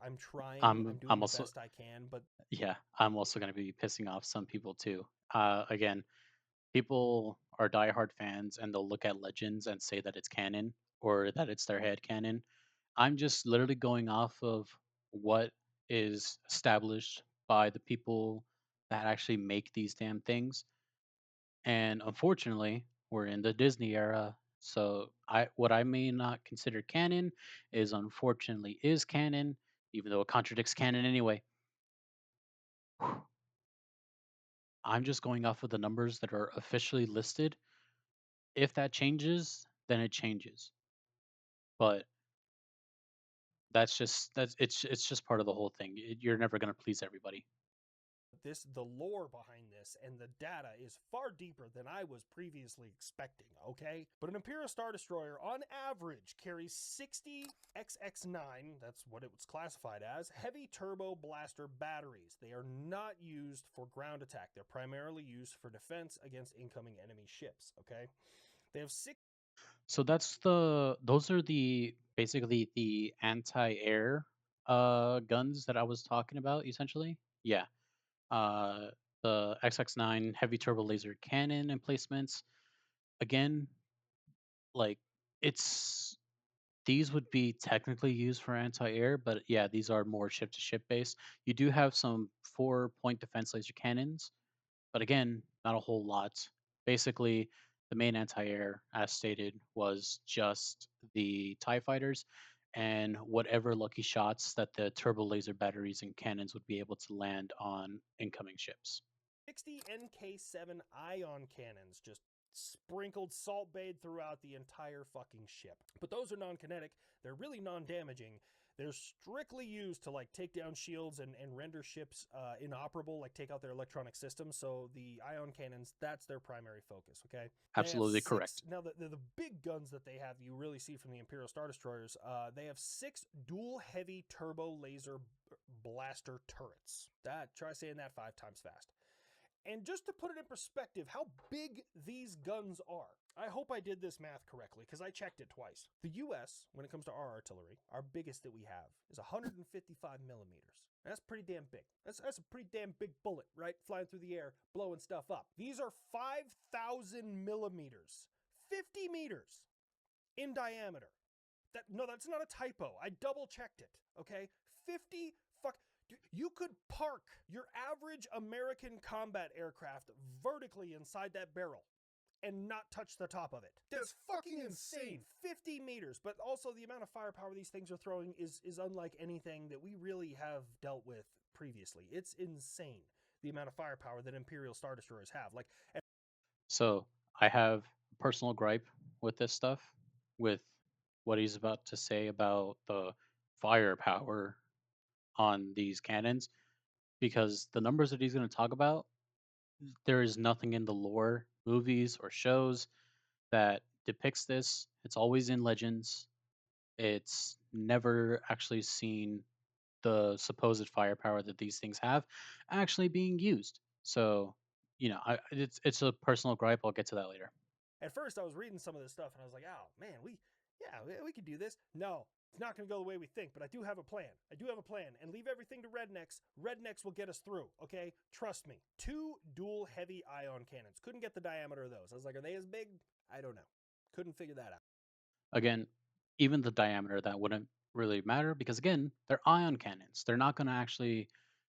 I'm trying, I'm doing I'm the also best I can, but yeah, I'm also going to be pissing off some people too. Again, people are diehard fans and they'll look at Legends and say that it's canon or that it's their head canon. I'm just literally going off of what is established by the people that actually make these damn things. And unfortunately, we're in the Disney era. So I what I may not consider canon is unfortunately is canon, even though it contradicts canon anyway. I'm just going off of the numbers that are officially listed. If that changes, then it changes. But it's just part of the whole thing. You're never going to please everybody. the lore behind this and the data is far deeper than I was previously expecting, okay? But an Imperial Star Destroyer on average carries 60 XX9, that's what it was classified as, heavy turbo blaster batteries. They are not used for ground attack. They're primarily used for defense against incoming enemy ships, okay? They have six. So those are the basically the anti-air guns that I was talking about essentially. Yeah. Uh the XX9 heavy turbo laser cannon emplacements. Again, like it's these would be technically used for anti-air, but yeah, these are more ship to ship based. You do have some 4-point defense laser cannons, but again, not a whole lot. Basically, the main anti-air, as stated, was just the TIE fighters and whatever lucky shots that the turbo laser batteries and cannons would be able to land on incoming ships. 60 NK7 ion cannons just sprinkled salt bayed throughout the entire fucking ship. But those are non-kinetic. They're really non-damaging. They're strictly used to like take down shields and render ships inoperable, like take out their electronic systems. So the ion cannons, that's their primary focus. Okay, they have Absolutely six. correct. Now the big guns that they have, you really see from the Imperial Star Destroyers. They have 6 dual heavy turbo laser blaster turrets. Try saying that 5 times fast. And just to put it in perspective, how big these guns are, I hope I did this math correctly because I checked it twice. The US, when it comes to our artillery, our biggest that we have is 155 millimeters. That's pretty damn big. That's a pretty damn big bullet, right? Flying through the air, blowing stuff up. These are 5,000 millimeters, 50 meters in diameter. No, that's not a typo. I double checked it. Okay, 50 fuck. You could park your average American combat aircraft vertically inside that barrel and not touch the top of it. That's fucking insane. 50 meters, but also the amount of firepower these things are throwing is unlike anything that we really have dealt with previously. It's insane the amount of firepower that Imperial Star Destroyers have. Like So I have a personal gripe with this stuff, with what he's about to say about the firepower on these cannons, because the numbers that he's going to talk about, there is nothing in the lore, movies, or shows that depicts this. It's always in legends. It's never actually seen the supposed firepower that these things have actually being used. So, it's a personal gripe. I'll get to that later. At first, I was reading some of this stuff and I was like, oh man, we could do this. No, it's not going to go the way we think, but I do have a plan. I do have a plan. And leave everything to rednecks. Rednecks will get us through, okay? Trust me. Two dual heavy ion cannons. Couldn't get the diameter of those. I was like, are they as big? I don't know. Couldn't figure that out. Again, even the diameter, that wouldn't really matter because, again, they're ion cannons. They're not going to actually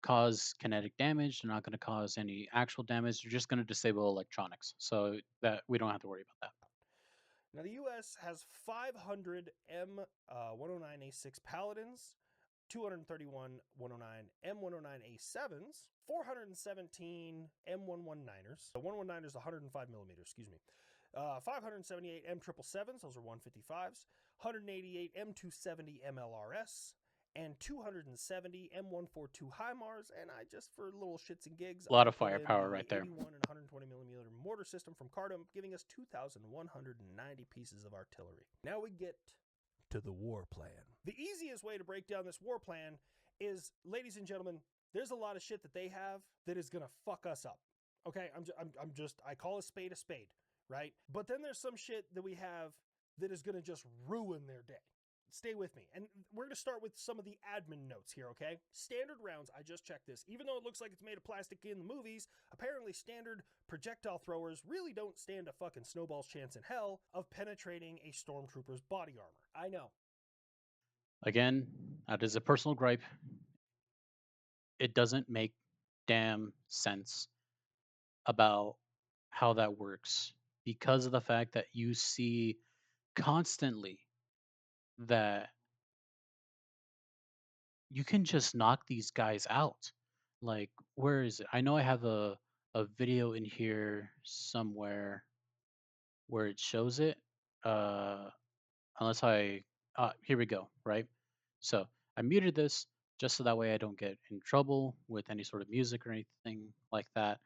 cause kinetic damage. They're not going to cause any actual damage. They're just going to disable electronics. So that we don't have to worry about that. Now, the US has 500 M109A6 Paladins, 231 109 M109A7s, 417 M119ers. The 119ers, 105 millimeters, excuse me. 578 M777s, those are 155s, 188 M270 MLRS, and 270 M142 HIMARS. And I just, for little shits and gigs, A lot I of put in firepower the right there. 81 and 120 millimeter mortar system from Cardum, giving us 2,190 pieces of artillery. Now we get to the war plan. The easiest way to break down this war plan is, ladies and gentlemen, there's a lot of shit that they have that is gonna fuck us up. Okay, I call a spade, right? But then there's some shit that we have that is gonna just ruin their day. Stay with me. And we're going to start with some of the admin notes here, okay? Standard rounds, I just checked this. Even though it looks like it's made of plastic in the movies, apparently standard projectile throwers really don't stand a fucking snowball's chance in hell of penetrating a stormtrooper's body armor. I know. Again, that is a personal gripe. It doesn't make damn sense about how that works because of the fact that you see constantly that you can just knock these guys out. Like, where is it? I know I have a video in here somewhere where it shows it. Uh unless I here we go, right? So, I muted this just so that way I don't get in trouble with any sort of music or anything like that.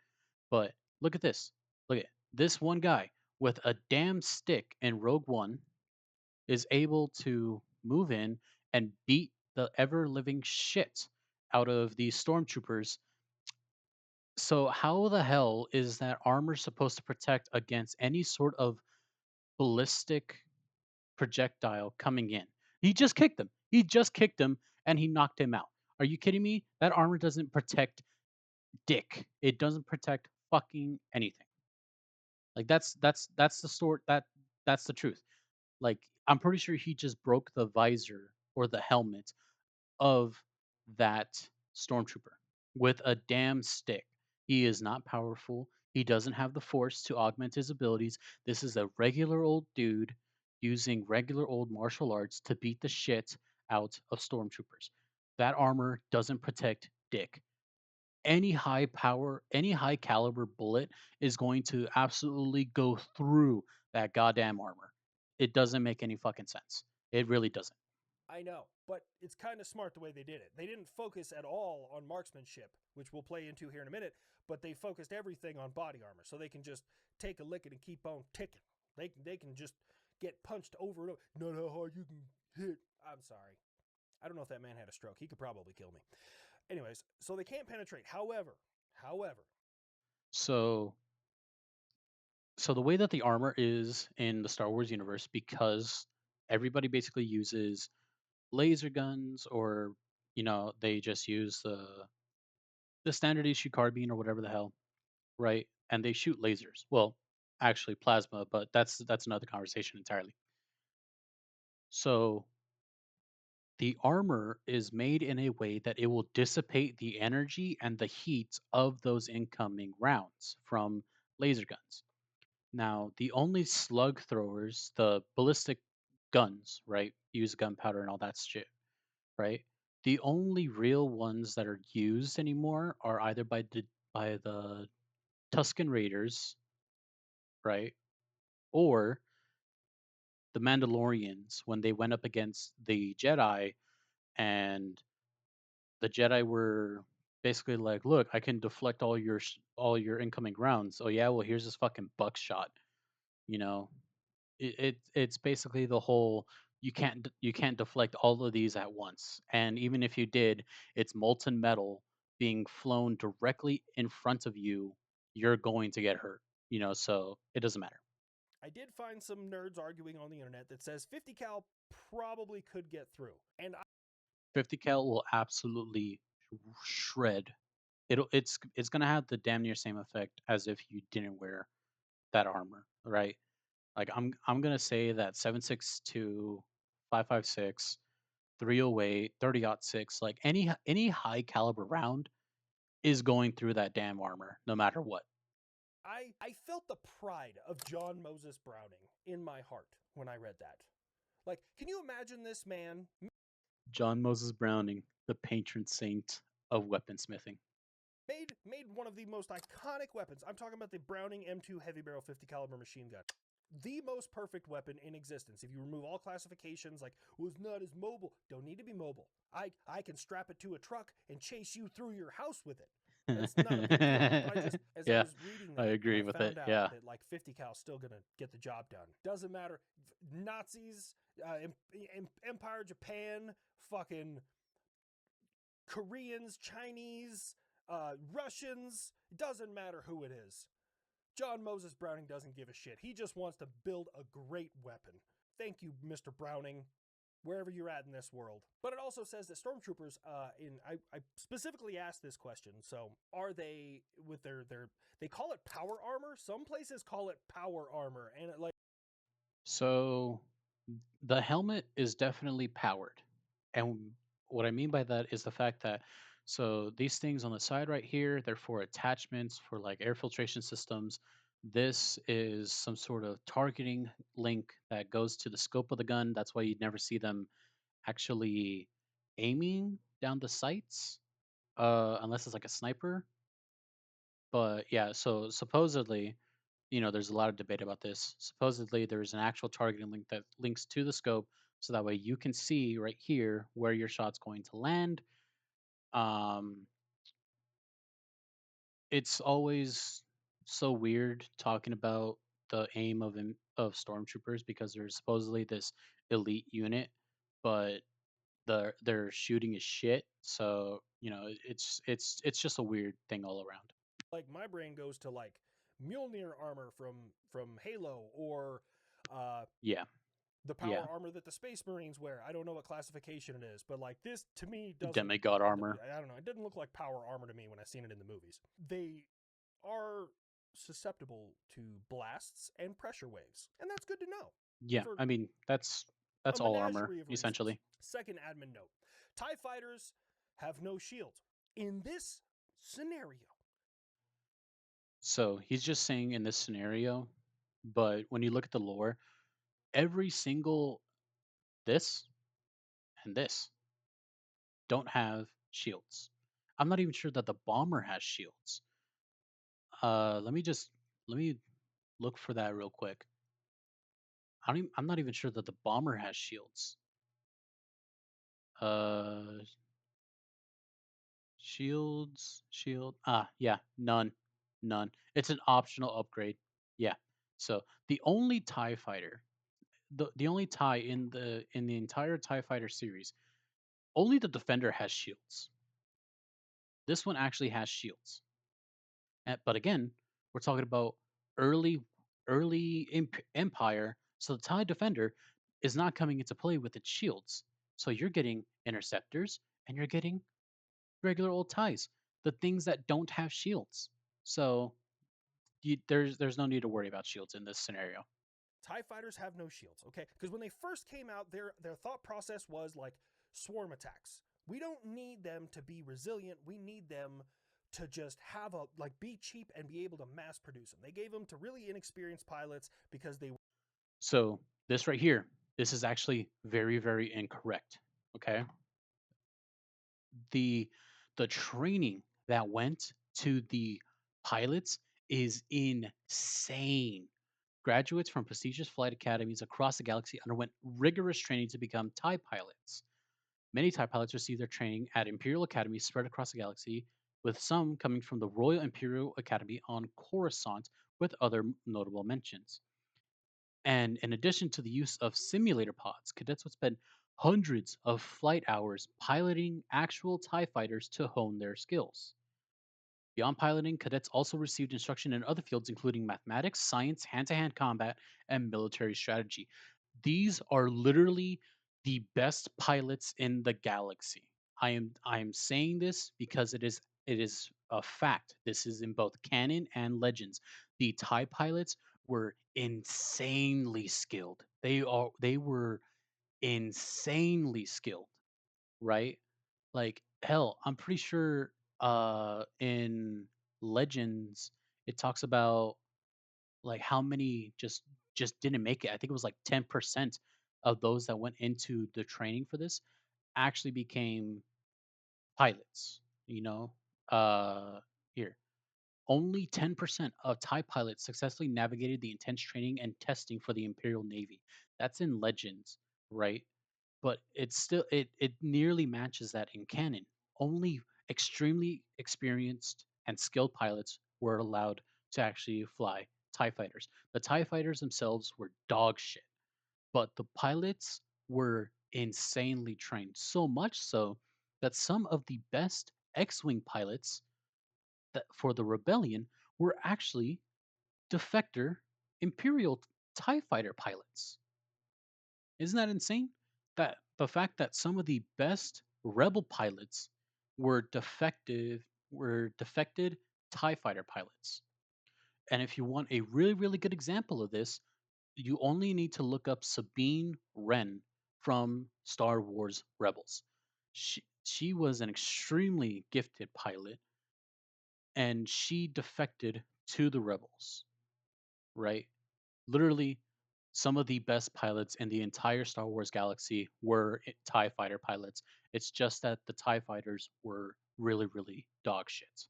But look at this. Look at this one guy with a damn stick in Rogue One is able to move in and beat the ever living shit out of these stormtroopers. So how the hell is that armor supposed to protect against any sort of ballistic projectile coming in? He just kicked him. He just kicked him and he knocked him out. Are you kidding me? That armor doesn't protect dick. It doesn't protect fucking anything. Like that's the sort that's the truth. Like, I'm pretty sure he just broke the visor or the helmet of that stormtrooper with a damn stick. He is not powerful. He doesn't have the force to augment his abilities. This is a regular old dude using regular old martial arts to beat the shit out of stormtroopers. That armor doesn't protect dick. Any high power, any high caliber bullet is going to absolutely go through that goddamn armor. It doesn't make any fucking sense. It really doesn't. I know, but it's kind of smart the way they did it. They didn't focus at all on marksmanship, which we'll play into here in a minute, but they focused everything on body armor, so they can just take a licking and keep on ticking. They can just get punched over and over. Not how hard you can hit. I'm sorry. I don't know if that man had a stroke. He could probably kill me. Anyways, so they can't penetrate. However, So so the way that the armor is in the Star Wars universe, because everybody basically uses laser guns, or they just use the standard issue carbine or whatever the hell, right? And they shoot lasers. Well, actually plasma, but that's another conversation entirely. So the armor is made in a way that it will dissipate the energy and the heat of those incoming rounds from laser guns. Now, the only slug throwers, the ballistic guns, right, use gunpowder and all that shit, right? The only real ones that are used anymore are either by the Tusken Raiders, right? Or the Mandalorians when they went up against the Jedi, and the Jedi were basically like, "Look, I can deflect all your incoming rounds." Oh yeah, well here's this fucking buckshot. You know, it's basically the whole you can't deflect all of these at once, and even if you did, it's molten metal being flown directly in front of you. You're going to get hurt. So it doesn't matter. I did find some nerds arguing on the internet that says 50 cal probably could get through. And 50 cal will absolutely shred. It's gonna have the damn near same effect as if you didn't wear that armor, right? Like I'm gonna say that 7.62, 5.56, 308, 30-06, like any high caliber round is going through that damn armor, no matter what. I felt the pride of John Moses Browning in my heart when I read that. Like, can you imagine this man John Moses Browning, the patron saint of weaponsmithing. made one of the most iconic weapons. I'm talking about the Browning M2 heavy barrel 50 caliber machine gun. The most perfect weapon in existence. If you remove all classifications, like, well, it's not as mobile. Don't need to be mobile. I can strap it to a truck and chase you through your house with it. That's not a big deal. But I just, as I Yeah, was reading I that, and agree I with it. found out Yeah. that like 50 cal still gonna get the job done. Doesn't matter. Nazis, Empire Japan, fucking Koreans, Chinese, Russians. Doesn't matter who it is. John Moses Browning doesn't give a shit. He just wants to build a great weapon. Thank you, Mr. Browning, wherever you're at in this world. But it also says that stormtroopers, I specifically asked this question. So, are they with their they call it power armor? Some places call it power armor, and it like So the helmet is definitely powered. And what I mean by that is the fact that these things on the side right here, they're for attachments for like air filtration systems. This is some sort of targeting link that goes to the scope of the gun. That's why you'd never see them actually aiming down the sights, unless it's like a sniper. But yeah, so supposedly, there's a lot of debate about this. Supposedly, there's an actual targeting link that links to the scope, so that way you can see right here where your shot's going to land. Um, it's always so weird talking about the aim of stormtroopers because there's supposedly this elite unit, but their shooting is shit. So it's just a weird thing all around. my brain goes to like Mjolnir armor from Halo or uh Yeah, the power yeah, armor that the Space Marines wear. I don't know what classification it is, but like this to me doesn't. demigod armor. I don't know. It didn't look like power armor to me when I seen it in the movies. They are susceptible to blasts and pressure waves, and that's good to know Yeah, for I mean a that's all armor menagerie of reasons. essentially. Second admin note: Tie fighters have no shield in this scenario. So he's just saying in this scenario, but when you look at the lore, every single this and this don't have shields. I'm not even sure that the bomber has shields. Let me look for that real quick. I'm not even sure that the bomber has shields. Uh, yeah, none, none. It's an optional upgrade. Yeah. So the only Tie Fighter, the only tie in the entire Tie Fighter series, only the Defender has shields. This one actually has shields. But again, we're talking about early Empire, so the TIE Defender is not coming into play with its shields. So you're getting interceptors and you're getting regular old TIEs, the things that don't have shields. So there's no need to worry about shields in this scenario. TIE fighters have no shields, okay? Because when they first came out, their thought process was like swarm attacks. We don't need them to be resilient. We need them to just have a like be cheap and be able to mass produce them. They gave them to really inexperienced pilots because they So this right here, this is actually very incorrect. Okay, the the training that went to the pilots is insane. Graduates from prestigious flight academies across the galaxy underwent rigorous training to become TIE pilots. Many TIE pilots received their training at Imperial academies spread across the galaxy, with some coming from the Royal Imperial Academy on Coruscant, with other notable mentions. And in addition to the use of simulator pods, cadets would spend hundreds of flight hours piloting actual TIE fighters to hone their skills. Beyond piloting, cadets also received instruction in other fields, including mathematics, science, hand to hand combat, and military strategy. These are literally the best pilots in the galaxy. I am saying this because it is a fact. This is in both canon and legends. The TIE pilots were insanely skilled. They were insanely skilled, right? Like, hell, I'm pretty sure in Legends it talks about like how many just didn't make it. I think it was like 10% of those that went into the training for this actually became pilots, you know? Uh Here. Only 10% of TIE pilots successfully navigated the intense training and testing for the Imperial Navy. That's in Legends, right? But it's still it nearly matches that in canon. Only extremely experienced and skilled pilots were allowed to actually fly TIE fighters. The TIE fighters themselves were dog shit, but the pilots were insanely trained. So much so that some of the best X-Wing pilots that for the rebellion were actually defector Imperial TIE fighter pilots. Isn't that insane? That the fact that some of the best rebel pilots were defected TIE fighter pilots. And if you want a really, really good example of this, you only need to look up Sabine Wren from Star Wars Rebels. She was an extremely gifted pilot and she defected to the rebels, right? Literally, some of the best pilots in the entire Star Wars galaxy were TIE fighter pilots. It's just that the TIE fighters were really, really dog shit.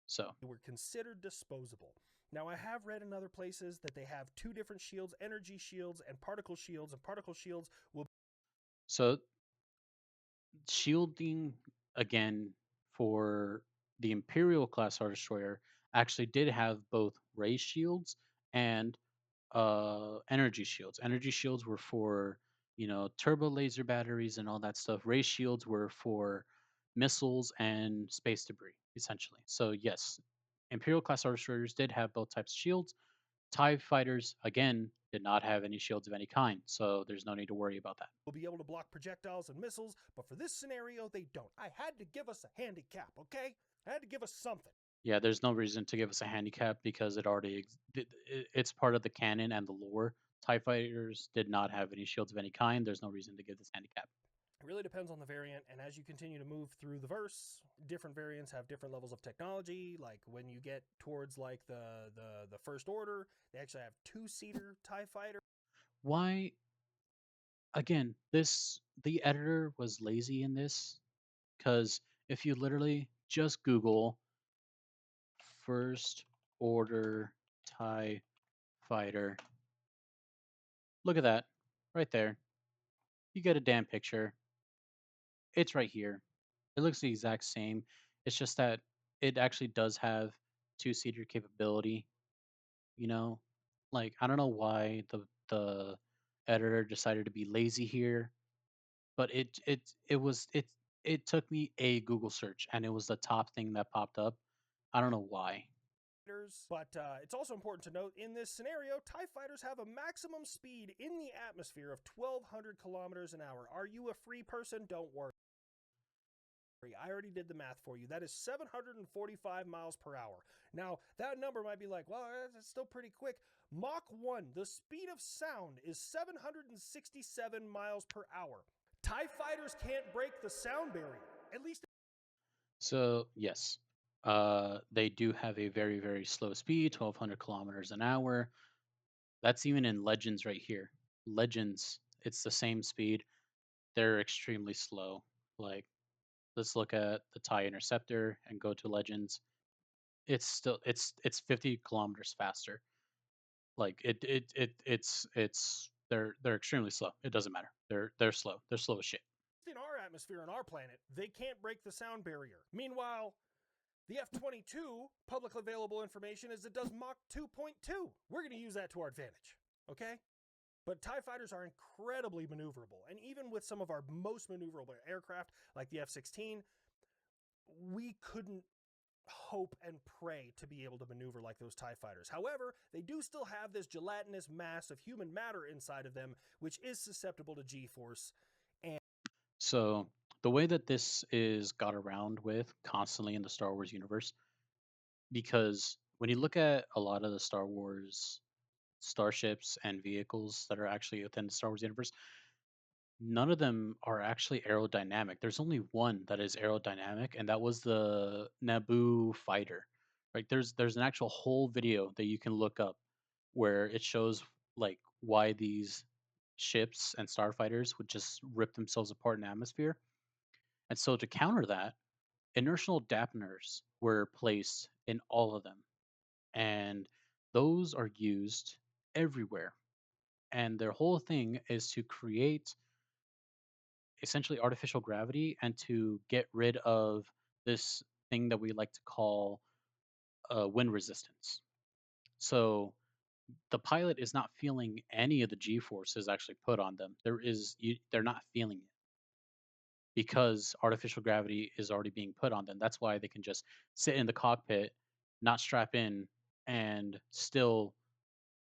So, They were considered disposable. Now, I have read in other places that they have two different shields, energy shields and particle shields will so shielding again for the Imperial class Star Destroyer actually did have both ray shields and energy shields. Energy shields were for, turbo laser batteries and all that stuff. Ray shields were for missiles and space debris, essentially. So yes, Imperial class Star Destroyers did have both types of shields. TIE fighters, again, did not have any shields of any kind, so there's no need to worry about that. be able to block projectiles and missiles, but for this scenario, they don't. I had to give us a handicap, okay? I had to give us something. Yeah, there's no reason to give us a handicap because it's part of the canon and the lore. TIE fighters did not have any shields of any kind. There's no reason to give this handicap. It really depends on the variant, and as you continue to move through the verse, different variants have different levels of technology. Like when you get towards like the first order, they actually have two-seater TIE fighter. Why again, this the editor was lazy in this because if you literally just Google first order TIE fighter, look at that right there. You get a damn picture. It's right here. It looks the exact same. It's just that it actually does have two-seater capability, you know? Like I don't know why the editor decided to be lazy here, but it took me a Google search and it was the top thing that popped up. I don't know why. But it's also important to note in this scenario, TIE fighters have a maximum speed in the atmosphere of 1,200 kilometers an hour. Are you a free person? Don't worry. I already did the math for you. That is 745 miles per hour. Now, that number might be like, well, that's still pretty quick. Mach 1, the speed of sound is 767 miles per hour. TIE fighters can't break the sound barrier. At least So yes, they do have a very very slow speed, 1,200 kilometers an hour. That's even in Legends right here. Legends, it's the same speed. They're extremely slow. Like let's look at the TIE Interceptor and go to Legends. It's still it's 50 kilometers faster. Like they're extremely slow. It doesn't matter. They're slow. They're slow as shit. In our atmosphere on our planet, they can't break the sound barrier. Meanwhile, the F 22 public available information is it does Mach 2.2. We're going to use that to our advantage. Okay? But TIE fighters are incredibly maneuverable. And even with some of our most maneuverable aircraft, like the F 16, we couldn't hope and pray to be able to maneuver like those TIE fighters. However, they do still have this gelatinous mass of human matter inside of them, which is susceptible to G force. And So the way that this is got around with constantly in the Star Wars universe, because when you look at a lot of the Star Wars starships and vehicles that are actually within the Star Wars universe, none of them are actually aerodynamic. There's only one that is aerodynamic, and that was the Naboo fighter. Right? There's an actual whole video that you can look up where it shows like why these ships and starfighters would just rip themselves apart in the atmosphere. And so to counter that, inertial dampeners were placed in all of them, and those are used everywhere. And their whole thing is to create essentially artificial gravity and to get rid of this thing that we like to call wind resistance. So the pilot is not feeling any of the G forces actually put on them. They're not feeling it because artificial gravity is already being put on them. That's why they can just sit in the cockpit, not strap in, and still,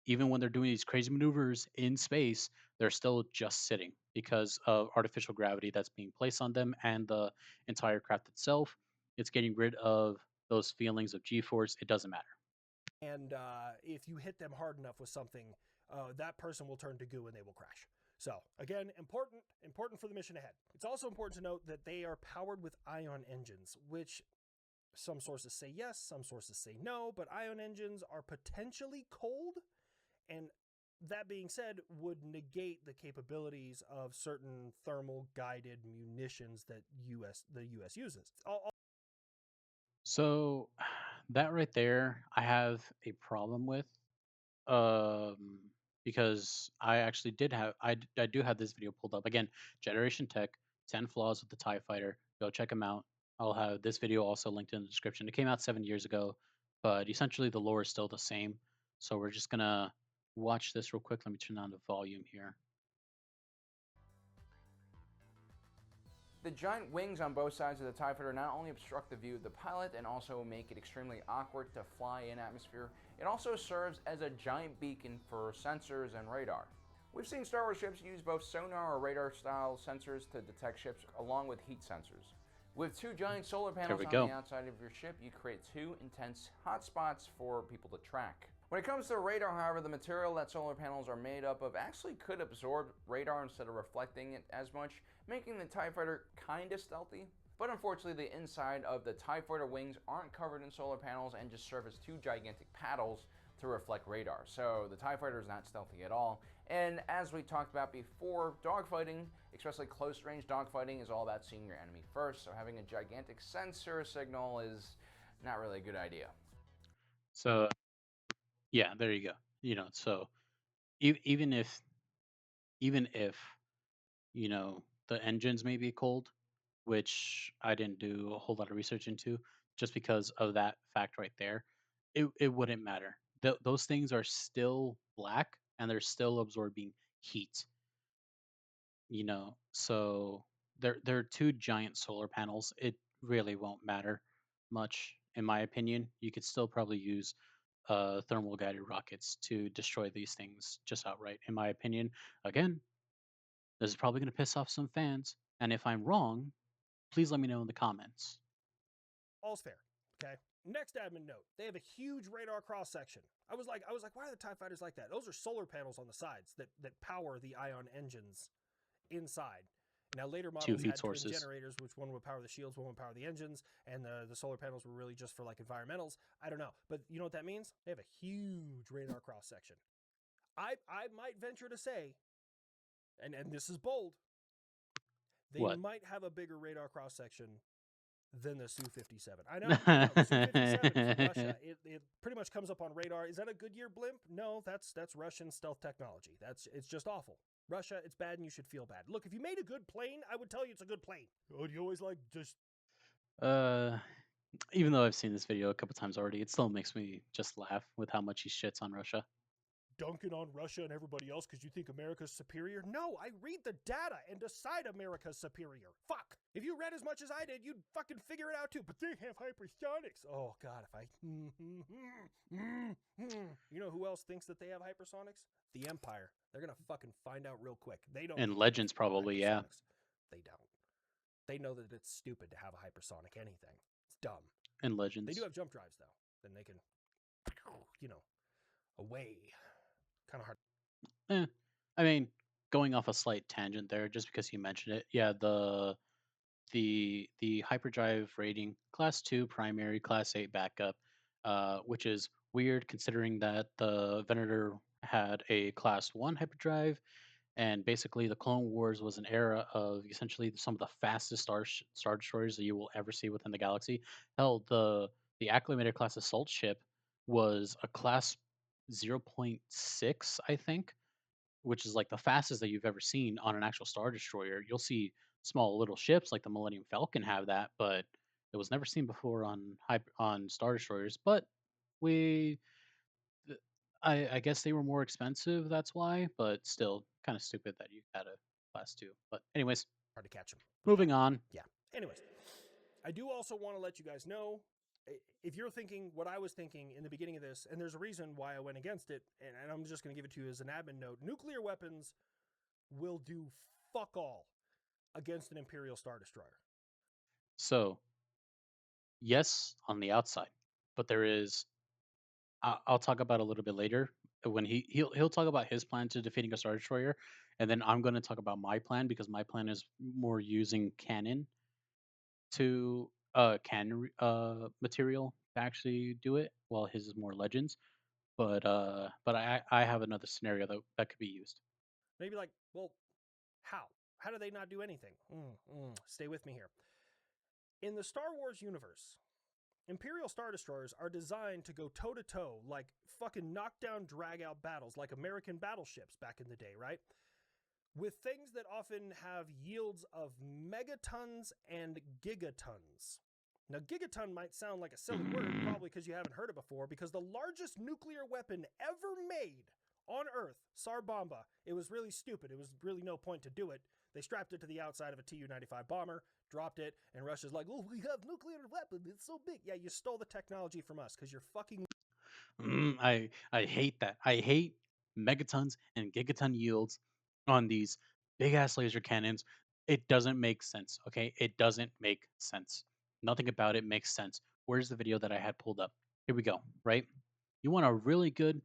even when they're doing these crazy maneuvers in space, they're still just sitting because of artificial gravity that's being placed on them and the entire craft itself. It's getting rid of those feelings of G force. It doesn't matter. if you hit them hard enough with something, that person will turn to goo and they will crash. So again, important for the mission ahead. It's also important to note that they are powered with ion engines, which some sources say yes, some sources say no, but ion engines are potentially cold, and that being said, would negate the capabilities of certain thermal guided munitions that the U.S. uses. So that right there, I have a problem with, um, because I actually did have I do have this video pulled up again. Generation Tech, 10 flaws with the Tie Fighter. Go check them out. I'll have this video also linked in the description. It came out 7 years ago, but essentially the lore is still the same. So we're just gonna watch this real quick. Let me turn on the volume here. The giant wings on both sides of the TIE fighter not only obstruct the view of the pilot and also make it extremely awkward to fly in atmosphere, it also serves as a giant beacon for sensors and radar. We've seen Star Wars ships use both sonar or radar style sensors to detect ships along with heat sensors. With two giant solar There panels we on the go. outside of your ship, you create two intense hotspots for people to track. When it comes to radar, however, the material that solar panels are made up of actually could absorb radar instead of reflecting it as much, making the TIE fighter kinda stealthy. But unfortunately, the inside of the TIE fighter wings aren't covered in solar panels and just serve as two gigantic paddles to reflect radar. So the TIE fighter is not stealthy at all. And as we talked about before, dogfighting, especially close range dogfighting, is all about seeing your enemy first. So having a gigantic sensor signal is not really a good idea. So yeah, there you go. So even if the engines may be cold, which I didn't do a whole lot of research into, just because of that fact right there, it wouldn't matter. Those things are still black and they're still absorbing heat. So they're two giant solar panels. It really won't matter much, in my opinion. You could still probably use thermal guided rockets to destroy these things just outright, in my opinion. Again, this is probably going to piss off some fans, and if I'm wrong, please let me know in the comments. All's fair. Okay. Next admin note: they have a huge radar cross section. I was like, why are the TIE fighters like that? Those are solar panels on the sides that power the ion engines inside. Now, later Two models heat had twin sources. generators, which one would power the shields, one would power the engines, and the solar panels were really just for like environmentals. I don't know. But you know what that means? They have a huge radar cross section. I might venture to say, and this is bold, they What? might have a bigger radar cross section than the Su-57. I know. The Su-57 from Russia, it pretty much comes up on radar. Is that a Goodyear blimp? No, that's Russian stealth technology. It's just awful. Russia, it's bad and you should feel bad. Look, if you made a good plane, I would tell you it's a good plane. Oh, you always like just uh, even though I've seen this video a couple times already, it still makes me just laugh with how much he shits on Russia. dunking on Russia and everybody else because you think America's superior? No, I read the data and decide America's superior. Fuck. If you read as much as I did, you'd fucking figure it out too. But they have hypersonics. Oh, God, if I. You know who else thinks that they have hypersonics? The Empire. They're going to fucking find out real quick. They don't And think we have Legends probably, yeah. hypersonics. They don't. They know that it's stupid to have a hypersonic anything. It's dumb. And They do Legends. have jump drives, though. Then they can, away. Kind of hard. Eh. I mean, going off a slight tangent there, just because you mentioned it, yeah, the hyperdrive rating class 2 primary, class 8 backup, which is weird considering that the Venator had a class 1 hyperdrive, and basically the Clone Wars was an era of essentially some of the fastest star destroyers that you will ever see within the galaxy. Hell, the acclimated class assault ship was a class 0.6, I think, which is like the fastest that you've ever seen on an actual star destroyer. You'll see small little ships like the Millennium Falcon have that, but it was never seen before on star destroyers. But we, th- I guess they were more expensive. That's why. But still, kind of stupid that you had a class 2. But anyways, Hard to catch them. moving on. Yeah. Anyways, I do also want to let you guys know if you're thinking what I was thinking in the beginning of this, and there's a reason why I went against it, and I'm just going to give it to you as an admin note. Nuclear weapons will do fuck all against an Imperial Star Destroyer. So yes, on the outside, but there is. I'll talk about a little bit later when he'll talk about his plan to defeating a star destroyer, and then I'm going to talk about my plan because my plan is more using cannon to material to actually do it, while his is more legends. But I have another scenario that could be used. Maybe like, well, how? How do they not do anything? Stay with me here. In the Star Wars universe, Imperial Star Destroyers are designed to go toe to toe, like fucking knockdown, drag out battles, like American battleships back in the day, right? With things that often have yields of megatons and gigatons. Now, gigaton might sound like a silly word, probably because you haven't heard it before, because the largest nuclear weapon ever made on Earth, Tsar Bomba, it was really stupid. It was really no point to do it. They strapped it to the outside of a Tu-95 bomber, dropped it, and Russia's like, oh, we have nuclear weapon. It's so big. Yeah, you stole the technology from us because you're fucking. I hate that. I hate megatons and gigaton yields on these big ass laser cannons. It doesn't make sense. Okay, it doesn't make sense. Nothing about it makes sense. Where's the video that I had pulled up? Here we go. Right. You want a really good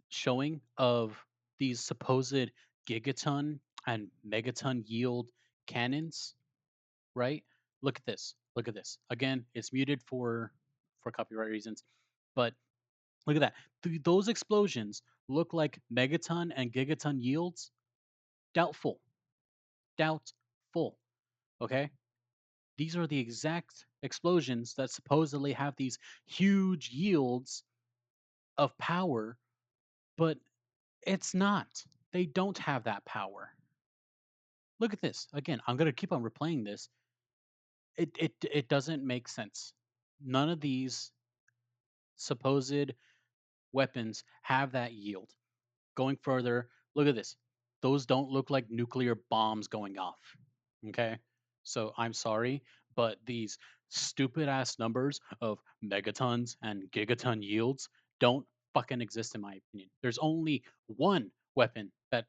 showing of these supposed gigaton and megaton yield cannons, right? Look at this. Look at this. Again, it's muted for copyright reasons, but look at that. Those explosions look like megaton and gigaton yields. Doubtful. Doubtful. Okay? These are the exact explosions that supposedly have these huge yields of power, but it's not. They don't have that power. Look at this. Again, I'm going to keep on replaying this. It doesn't make sense. None of these supposed weapons have that yield. Going further, look at this. Those don't look like nuclear bombs going off. Okay? So I'm sorry, but these stupid ass numbers of megatons and gigaton yields don't fucking exist in my opinion. There's only one weapon that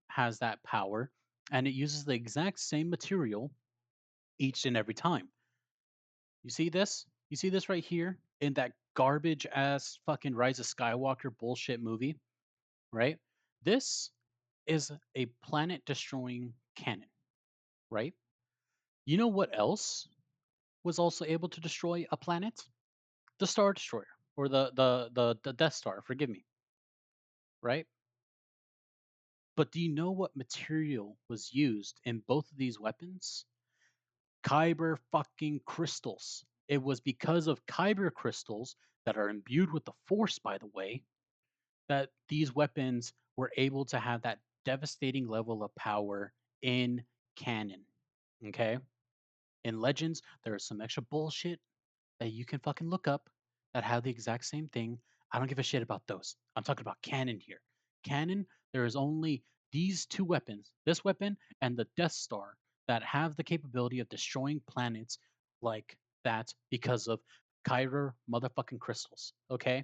has that power, and it uses the exact same material each and every time. You see this? You see this right here in that garbage ass fucking Rise of Skywalker bullshit movie, right? This is a planet destroying cannon, right? You know what else was also able to destroy a planet? The Star Destroyer or the Death Star, forgive me, right? But do you know what material was used in both of these weapons? Kyber fucking crystals. It was because of Kyber crystals that are imbued with the Force, by the way, that these weapons were able to have that devastating level of power in canon. Okay? In Legends, there is some extra bullshit that you can fucking look up that have the exact same thing. I don't give a shit about those. I'm talking about canon here. Canon, there is only these two weapons, this weapon and the Death Star, that have the capability of destroying planets like that because of Kyber motherfucking crystals. Okay?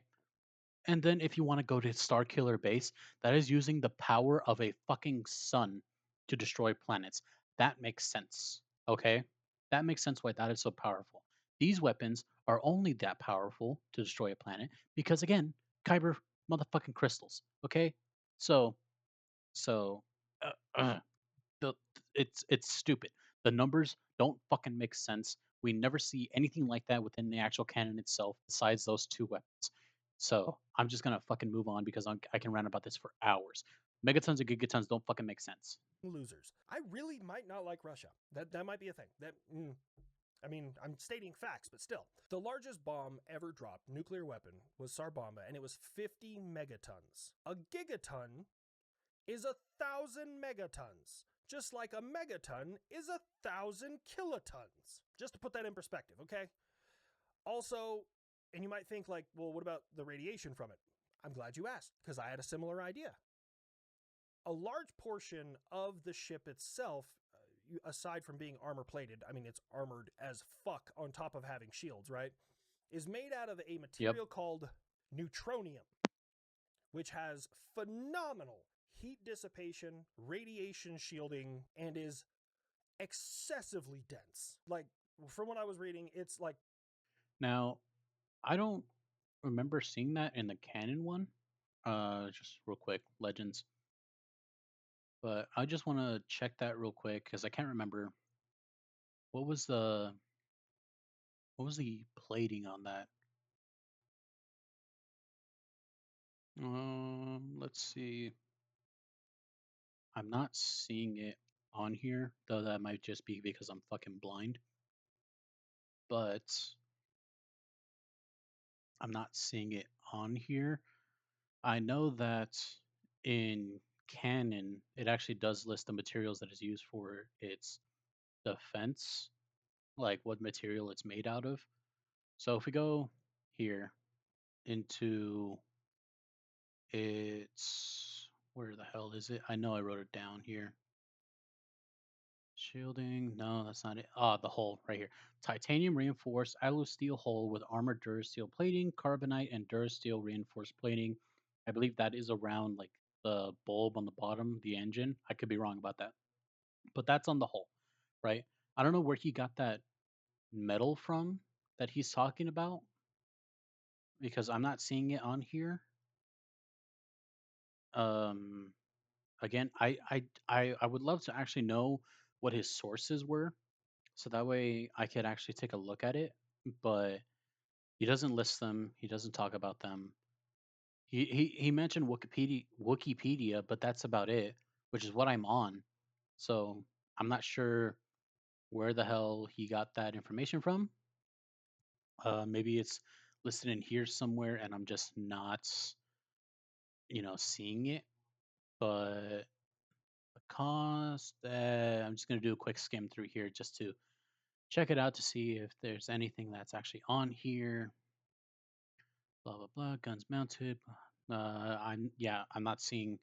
And then if you want to go to Starkiller Base, that is using the power of a fucking sun to destroy planets. That makes sense. Okay? That makes sense why that is so powerful. These weapons are only that powerful to destroy a planet because again, Kyber motherfucking crystals. Okay? So so uh, uh, the it's stupid. The numbers don't fucking make sense. We never see anything like that within the actual canon itself, besides those two weapons. So I'm just gonna fucking move on because I can rant about this for hours. Megatons and gigatons don't fucking make sense. Losers. I really might not like Russia. That might be a thing. I mean, I'm stating facts, but still. The largest bomb ever dropped, nuclear weapon, was Sarbomba, and it was 50 megatons. A gigaton is 1,000 megatons, just like a megaton is 1,000 kilotons. Just to put that in perspective, okay? Also, and you might think, like, well, what about the radiation from it? I'm glad you asked, because I had a similar idea. A large portion of the ship itself, aside from being armor plated, I mean, it's armored as fuck on top of having shields, right? Is made out of a Yep. material called neutronium, which has phenomenal heat dissipation, radiation shielding, and is excessively dense. Like, from what I was reading, it's like, Now I don't remember seeing that in the canon one. Just real quick, Legends. But I just want to check that real quick because I can't remember what was the plating on that. Let's see. I'm not seeing it on here, though that might just be because I'm fucking blind. But I'm not seeing it on here. I know that in canon, it actually does list the materials that is used for its defense, like what material it's made out of. So if we go here into its, where the hell is it? I know I wrote it down here. Shielding. No, that's not it. Ah, the hull right here. Titanium reinforced alloy steel hull with armored durasteel plating, carbonite, and durasteel reinforced plating. I believe that is around like the bulb on the bottom, the engine. I could be wrong about that, but that's on the hull, right? I don't know where he got that metal from that he's talking about because I'm not seeing it on here. Um, Again, I would love to actually know what his sources were so that way I could actually take a look at it. But he doesn't list them. He doesn't talk about them. He mentioned Wikipedia, but that's about it, which is what I'm on. So I'm not sure where the hell he got that information from. Maybe it's listed in here somewhere, and I'm just not, seeing it. But the cost, I'm just gonna do a quick skim through here just to check it out to see if there's anything that's actually on here. Blah blah blah. Guns mounted. I'm not seeing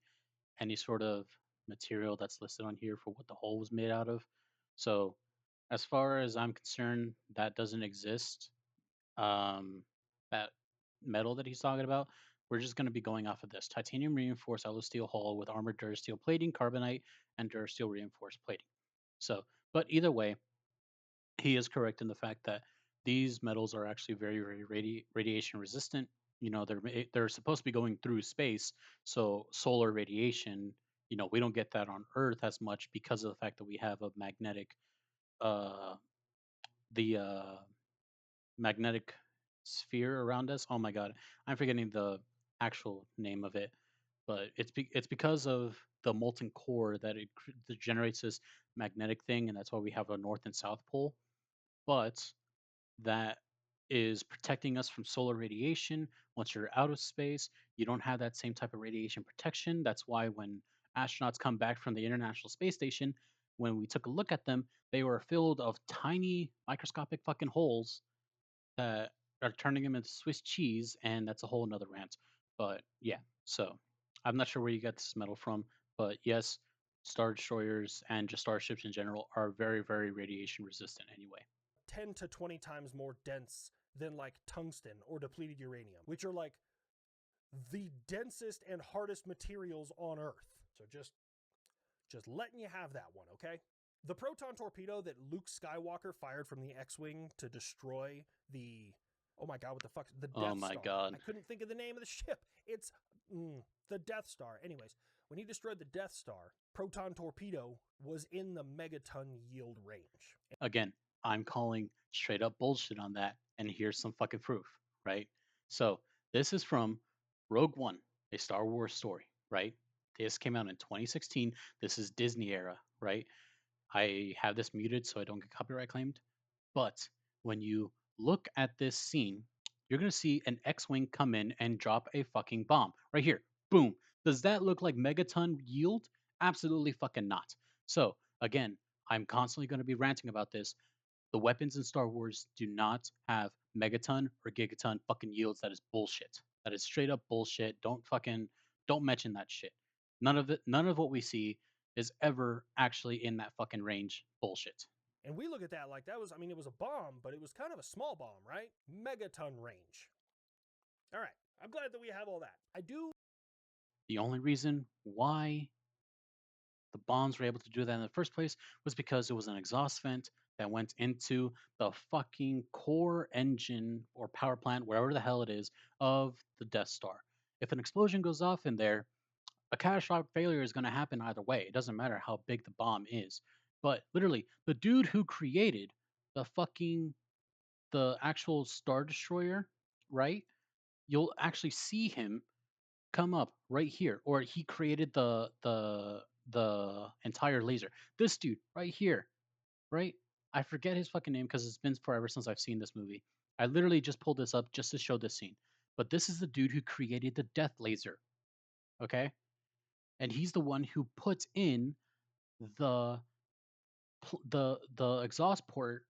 any sort of material that's listed on here for what the hull was made out of. So, as far as I'm concerned, that doesn't exist. That metal that he's talking about, we're just going to be going off of this titanium reinforced alloy steel hull with armored durasteel plating, carbonite, and durasteel reinforced plating. So, but either way, he is correct in the fact that these metals are actually very, very radiation resistant. They're supposed to be going through space, so solar radiation. We don't get that on Earth as much because of the fact that we have a uh, the magnetic sphere around us. Oh my God, I'm forgetting the actual name of it, but it's because of the molten core that that generates this magnetic thing, and that's why we have a north and south pole. but that is protecting us from solar radiation. Once you're out of space, you don't have that same type of radiation protection. That's why when astronauts come back from the International Space Station, when we took a look at them, they were filled of tiny microscopic fucking holes that are turning them into Swiss cheese, and that's a whole nother rant. But yeah, so I'm not sure where you got this metal from, but yes, star destroyers and just starships in general are very, very radiation resistant anyway. 10 to 20 times more dense than like tungsten or depleted uranium, which are like the densest and hardest materials on Earth. So just letting you have that one, okay? The proton torpedo that Luke Skywalker fired from the X-wing to destroy the, oh my god, what the fuck, the Oh Death my Star. god. I couldn't think of the name of the ship. It's the Death Star. Anyways, when he destroyed the Death Star, proton torpedo was in the megaton yield range. Again, I'm calling straight up bullshit on that, and here's some fucking proof, right? So, this is from Rogue One, a Star Wars story, right? This came out in 2016. This is Disney era, right? I have this muted so I don't get copyright claimed. But when you look at this scene, you're going to see an X Wing come in and drop a fucking bomb right here. Boom. Does that look like megaton yield? Absolutely fucking not. So, again, I'm constantly going to be ranting about this. The weapons in Star Wars do not have megaton or gigaton fucking yields. That is bullshit. That is straight up bullshit. Don't mention that shit. None of what we see is ever actually in that fucking range. Bullshit. And we look at that like that was, I mean, it was a bomb, but it was kind of a small bomb, right? Megaton range. All right. I'm glad that we have all that. I do. The only reason why the bombs were able to do that in the first place was because it was an exhaust vent that went into the fucking core engine or power plant, wherever the hell it is, of the Death Star. If an explosion goes off in there, a catastrophic failure is going to happen either way. It doesn't matter how big the bomb is. But literally, the dude who created the actual Star Destroyer, right? You'll actually see him come up right here, or he created the entire laser. This dude right here, right? I forget his fucking name because it's been forever since I've seen this movie. I literally just pulled this up just to show this scene. But this is the dude who created the death laser. Okay? And he's the one who puts in the the exhaust port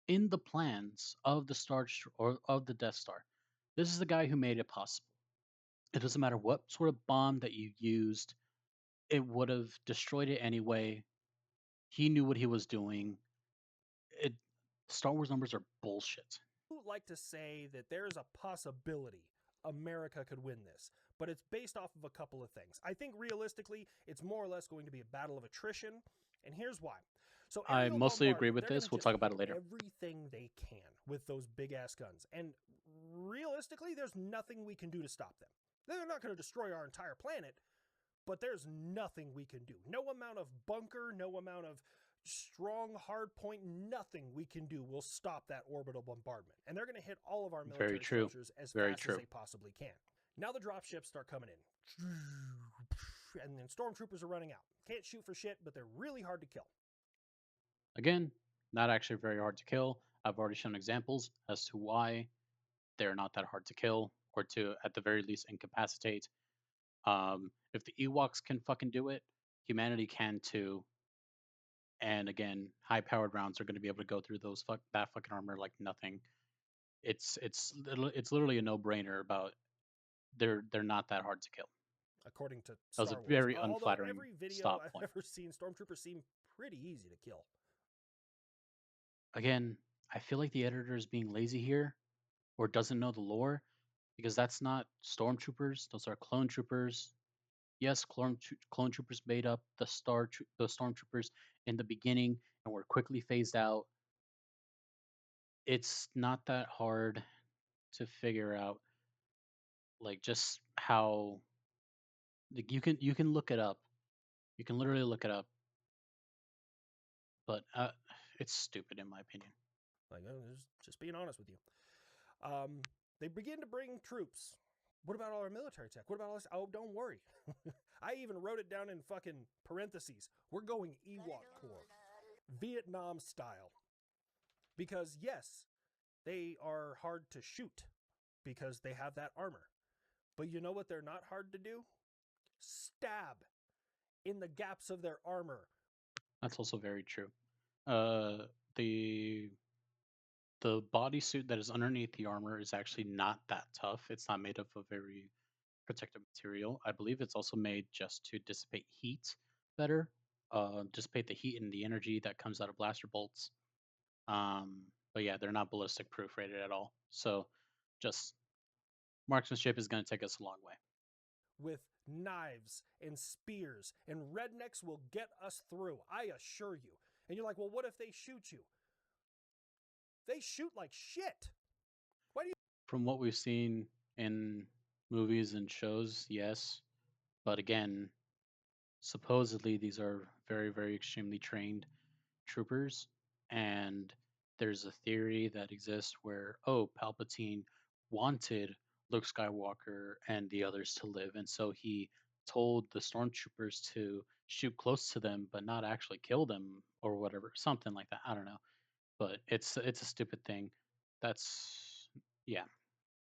in the plans of the or of the Death Star. This is the guy who made it possible. It doesn't matter what sort of bomb that you used, it would have destroyed it anyway. He knew what he was doing. It Star Wars numbers are bullshit. Like to say that there's a possibility America could win this, but it's based off of a couple of things. I think realistically, it's more or less going to be a battle of attrition, and here's why. So I aerial mostly agree bombardment, with they're going this. to We'll just talk about hit it later. everything they can with those big ass guns, and realistically, there's nothing we can do to stop them. They're not going to destroy our entire planet, but there's nothing we can do. No amount of bunker, no amount of strong hard point, nothing we can do will stop that orbital bombardment. And they're going to hit all of our Very military true. structures as Very fast as true. they possibly can. Now the drop ships start coming in. And then stormtroopers are running out. Can't shoot for shit, but they're really hard to kill. Again, not actually very hard to kill. I've already shown examples as to why they're not that hard to kill or to, at the very least, incapacitate. If the Ewoks can fucking do it, humanity can too. And again, high-powered rounds are going to be able to go through that fucking armor like nothing. It's literally a no-brainer about they're not that hard to kill. According to That was a Star Wars. very Although unflattering every video stop I've point. ever seen, stormtroopers seem pretty easy to kill. Again, I feel like the editor is being lazy here or doesn't know the lore because that's not stormtroopers. Those are clone troopers. Yes, clone troopers made up the stormtroopers in the beginning and were quickly phased out. It's not that hard to figure out, like just how like you can look it up. You can literally look it up, but it's stupid in my opinion. Like, just being honest with you. They begin to bring troops. What about all our military tech? What about all this? Oh, don't worry. I even wrote it down in fucking parentheses. We're going Ewok Corps. Vietnam style. Because, yes, they are hard to shoot because they have that armor. But you know what they're not hard to do? Stab in the gaps of their armor. That's also very true. Uh, the the bodysuit that is underneath the armor is actually not that tough. It's not made of a very protective material. I believe it's also made just to dissipate heat better, dissipate the heat and the energy that comes out of blaster bolts. But yeah, they're not ballistic proof rated at all. So just marksmanship is going to take us a long way. With knives and spears, and rednecks will get us through, I assure you. And you're like, well, what if they shoot you? They shoot like shit. Why do you From what we've seen in movies and shows, yes. But again, supposedly these are very, very extremely trained troopers, and there's a theory that exists where, oh, Palpatine wanted Luke Skywalker and the others to live, and so he told the stormtroopers to shoot close to them but not actually kill them or whatever, something like that. I don't know, but it's a stupid thing. That's yeah.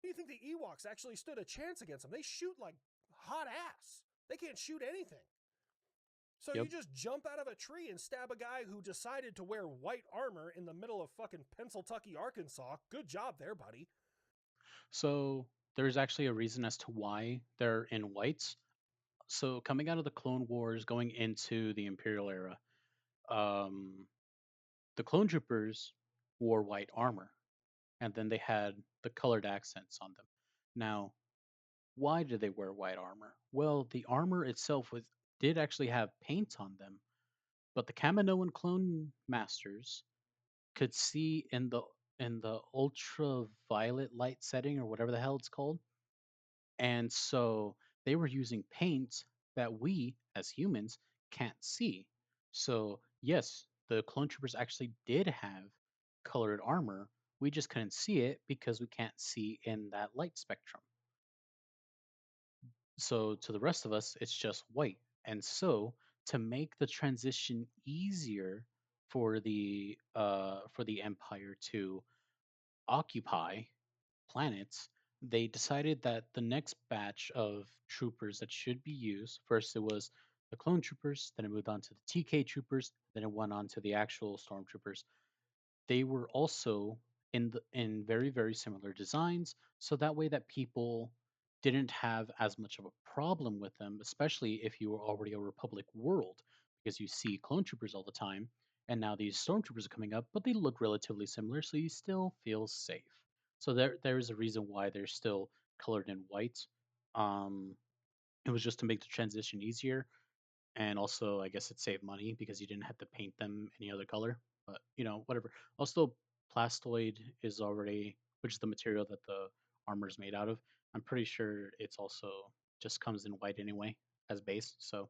think the Ewoks actually stood a chance against them? They shoot like hot ass. They can't shoot anything. So Yep. you just jump out of a tree and stab a guy who decided to wear white armor in the middle of fucking Pennsylvania, Arkansas. Good job there, buddy. So there's actually a reason as to why they're in whites. So coming out of the Clone Wars, going into the Imperial era, um, the clone troopers wore white armor, and then they had the colored accents on them. Now, why did they wear white armor? Well, the armor itself did actually have paint on them, but the Kaminoan clone masters could see in the ultraviolet light setting or whatever the hell it's called, and so they were using paint that we as humans can't see. So, yes, the clone troopers actually did have colored armor. We just couldn't see it because we can't see in that light spectrum. So, to the rest of us, it's just white. And so, to make the transition easier for the empire to occupy planets, they decided that the next batch of troopers that should be used, first it was the clone troopers, then it moved on to the TK troopers, then it went on to the actual stormtroopers. They were also in very, very similar designs, so that way that people didn't have as much of a problem with them, especially if you were already a Republic world, because you see clone troopers all the time, and now these stormtroopers are coming up, but they look relatively similar, so you still feel safe. So there is a reason why they're still colored in white. Um, it was just to make the transition easier, and also I guess it saved money because you didn't have to paint them any other color. But whatever. Also, plastoid is already, which is the material that the armor is made out of. I'm pretty sure it's also just comes in white anyway as base. So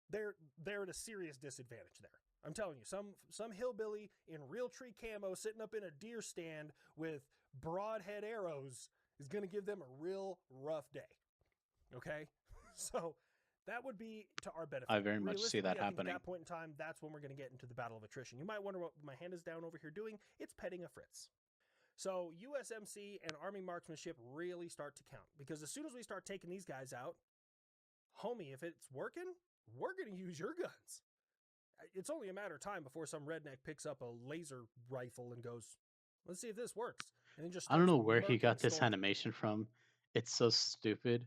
they're at a serious disadvantage there. I'm telling you, some hillbilly in real tree camo sitting up in a deer stand with broadhead arrows is going to give them a real rough day. Okay, so that would be to our I benefit. very much see Realistically, that I think at happening. that point in time, that's when we're going to get into the battle of attrition. You might wonder what my hand is down over here doing. It's petting a Fritz. So USMC and Army marksmanship really start to count because as soon as we start taking these guys out, homie, if it's working, we're going to use your guns. It's only a matter of time before some redneck picks up a laser rifle and goes, let's see if this works. And then just I don't starts know where he murking got this stormtroopers. animation from. It's so stupid.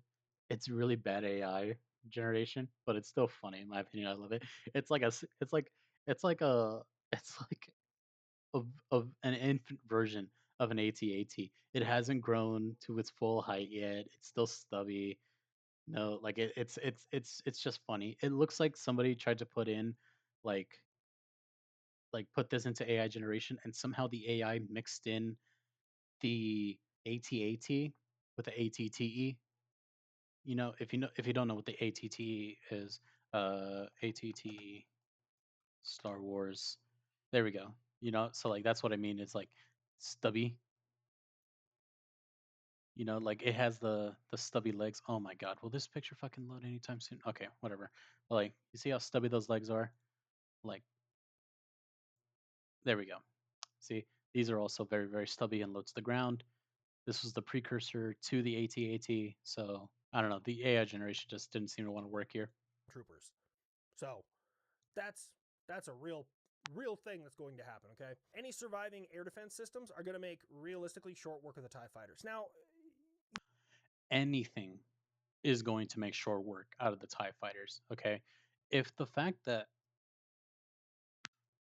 It's really bad AI generation, but it's still funny in my opinion. I love it. It's like it's like a it's like of an infant version of an AT-AT. It hasn't grown to its full height yet. It's still stubby. No, like it's just funny. It looks like somebody tried to put in like put this into AI generation, and somehow the AI mixed in the AT-AT with the ATTE. If you don't know what the ATTE is, ATTE Star Wars. There we go. So like that's what I mean. It's like stubby. Like it has the stubby legs. Oh my god, will this picture fucking load anytime soon? Okay, whatever. Like, you see how stubby those legs are? Like, there we go. See, These are also very, very stubby and low to the ground. This was the precursor to the AT-AT. So I don't know. The AI generation just didn't seem to want to work here. Troopers. So that's that's a real thing that's going to happen. Okay, any surviving air defense systems are going to make realistically short work of the Tie fighters. Now, Anything is going to make short work out of the TIE fighters. Okay. If the fact that,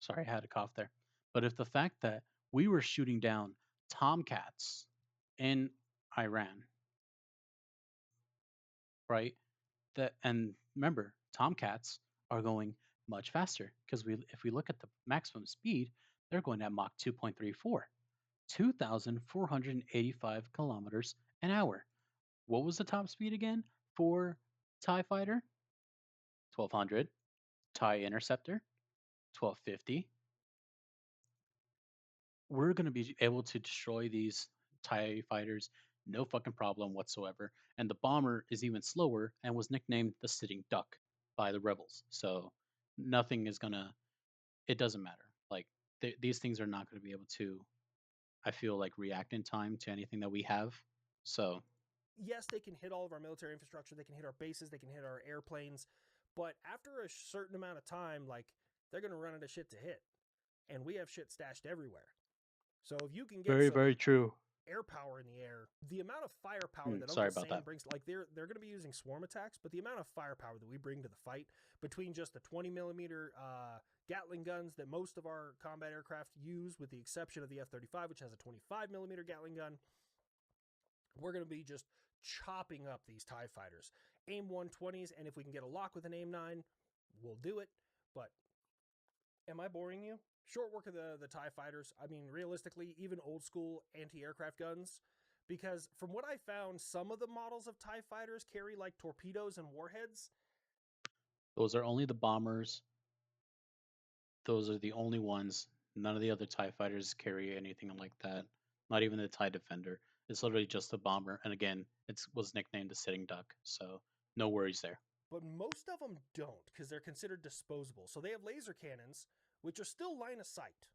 sorry, I had a cough there, but if the fact that we were shooting down Tomcats in Iran, right? That, and remember, Tomcats are going much faster because if we look at the maximum speed, they're going at Mach 2.34, 2,485 kilometers an hour. What was the top speed again for TIE Fighter? 1200. TIE Interceptor, 1250. We're going to be able to destroy these TIE fighters no fucking problem whatsoever. And the bomber is even slower and was nicknamed the Sitting Duck by the rebels. So nothing is going to, it doesn't matter. Like, these things are not going to be able to, I feel like, react in time to anything that we have. So, yes, they can hit all of our military infrastructure, they can hit our bases, they can hit our airplanes, but after a certain amount of time, like they're going to run out of shit to hit, and we have shit stashed everywhere. So if you can get very, some very true. air power in the air, the amount of firepower that Sorry Uncle about Sam that. brings, like they're going to be using swarm attacks, but the amount of firepower that we bring to the fight between just the 20 millimeter Gatling guns that most of our combat aircraft use, with the exception of the F-35, which has a 25 millimeter Gatling gun, we're going to be just chopping up these TIE fighters. AIM 120s, and if we can get a lock with an AIM 9, we'll do it. But am I boring you? Short work of the TIE fighters. I mean, realistically, even old school anti aircraft guns. Because from what I found, some of the models of TIE fighters carry like torpedoes and warheads. Those are only the bombers. Those are the only ones. None of the other TIE fighters carry anything like that. Not even the TIE Defender. It's literally just a bomber. And again, it was nicknamed the Sitting Duck. So no worries there. But most of them don't because they're considered disposable. So they have laser cannons, which are still line of sight.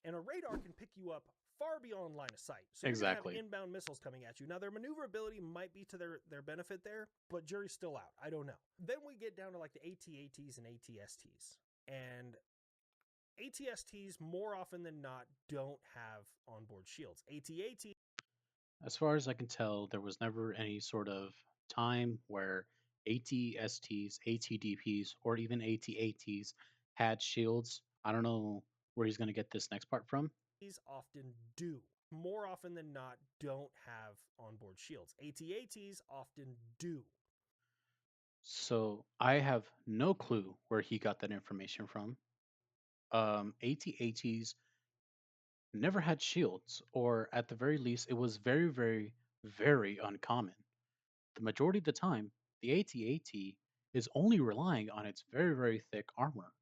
And a radar can pick you up far beyond line of sight. So you're going to have Exactly. inbound missiles coming at you. Now, their maneuverability might be to their benefit there, but jury's still out. I don't know. Then we get down to like the AT-ATs and ATSTs. And ATSTs, more often than not, don't have onboard shields. AT-AT, As far as I can tell, there was never any sort of time where ATSTs, ATDPs, or even ATATs had shields. I don't know where he's going to get this next part from. often do. More often than not, don't have onboard shields. AT-ATs often do. So I have no clue where he got that information from. ATATs never had shields, or at the very least, it was very, very, very uncommon. The majority of the time, the AT-AT is only relying on its very, very thick armor.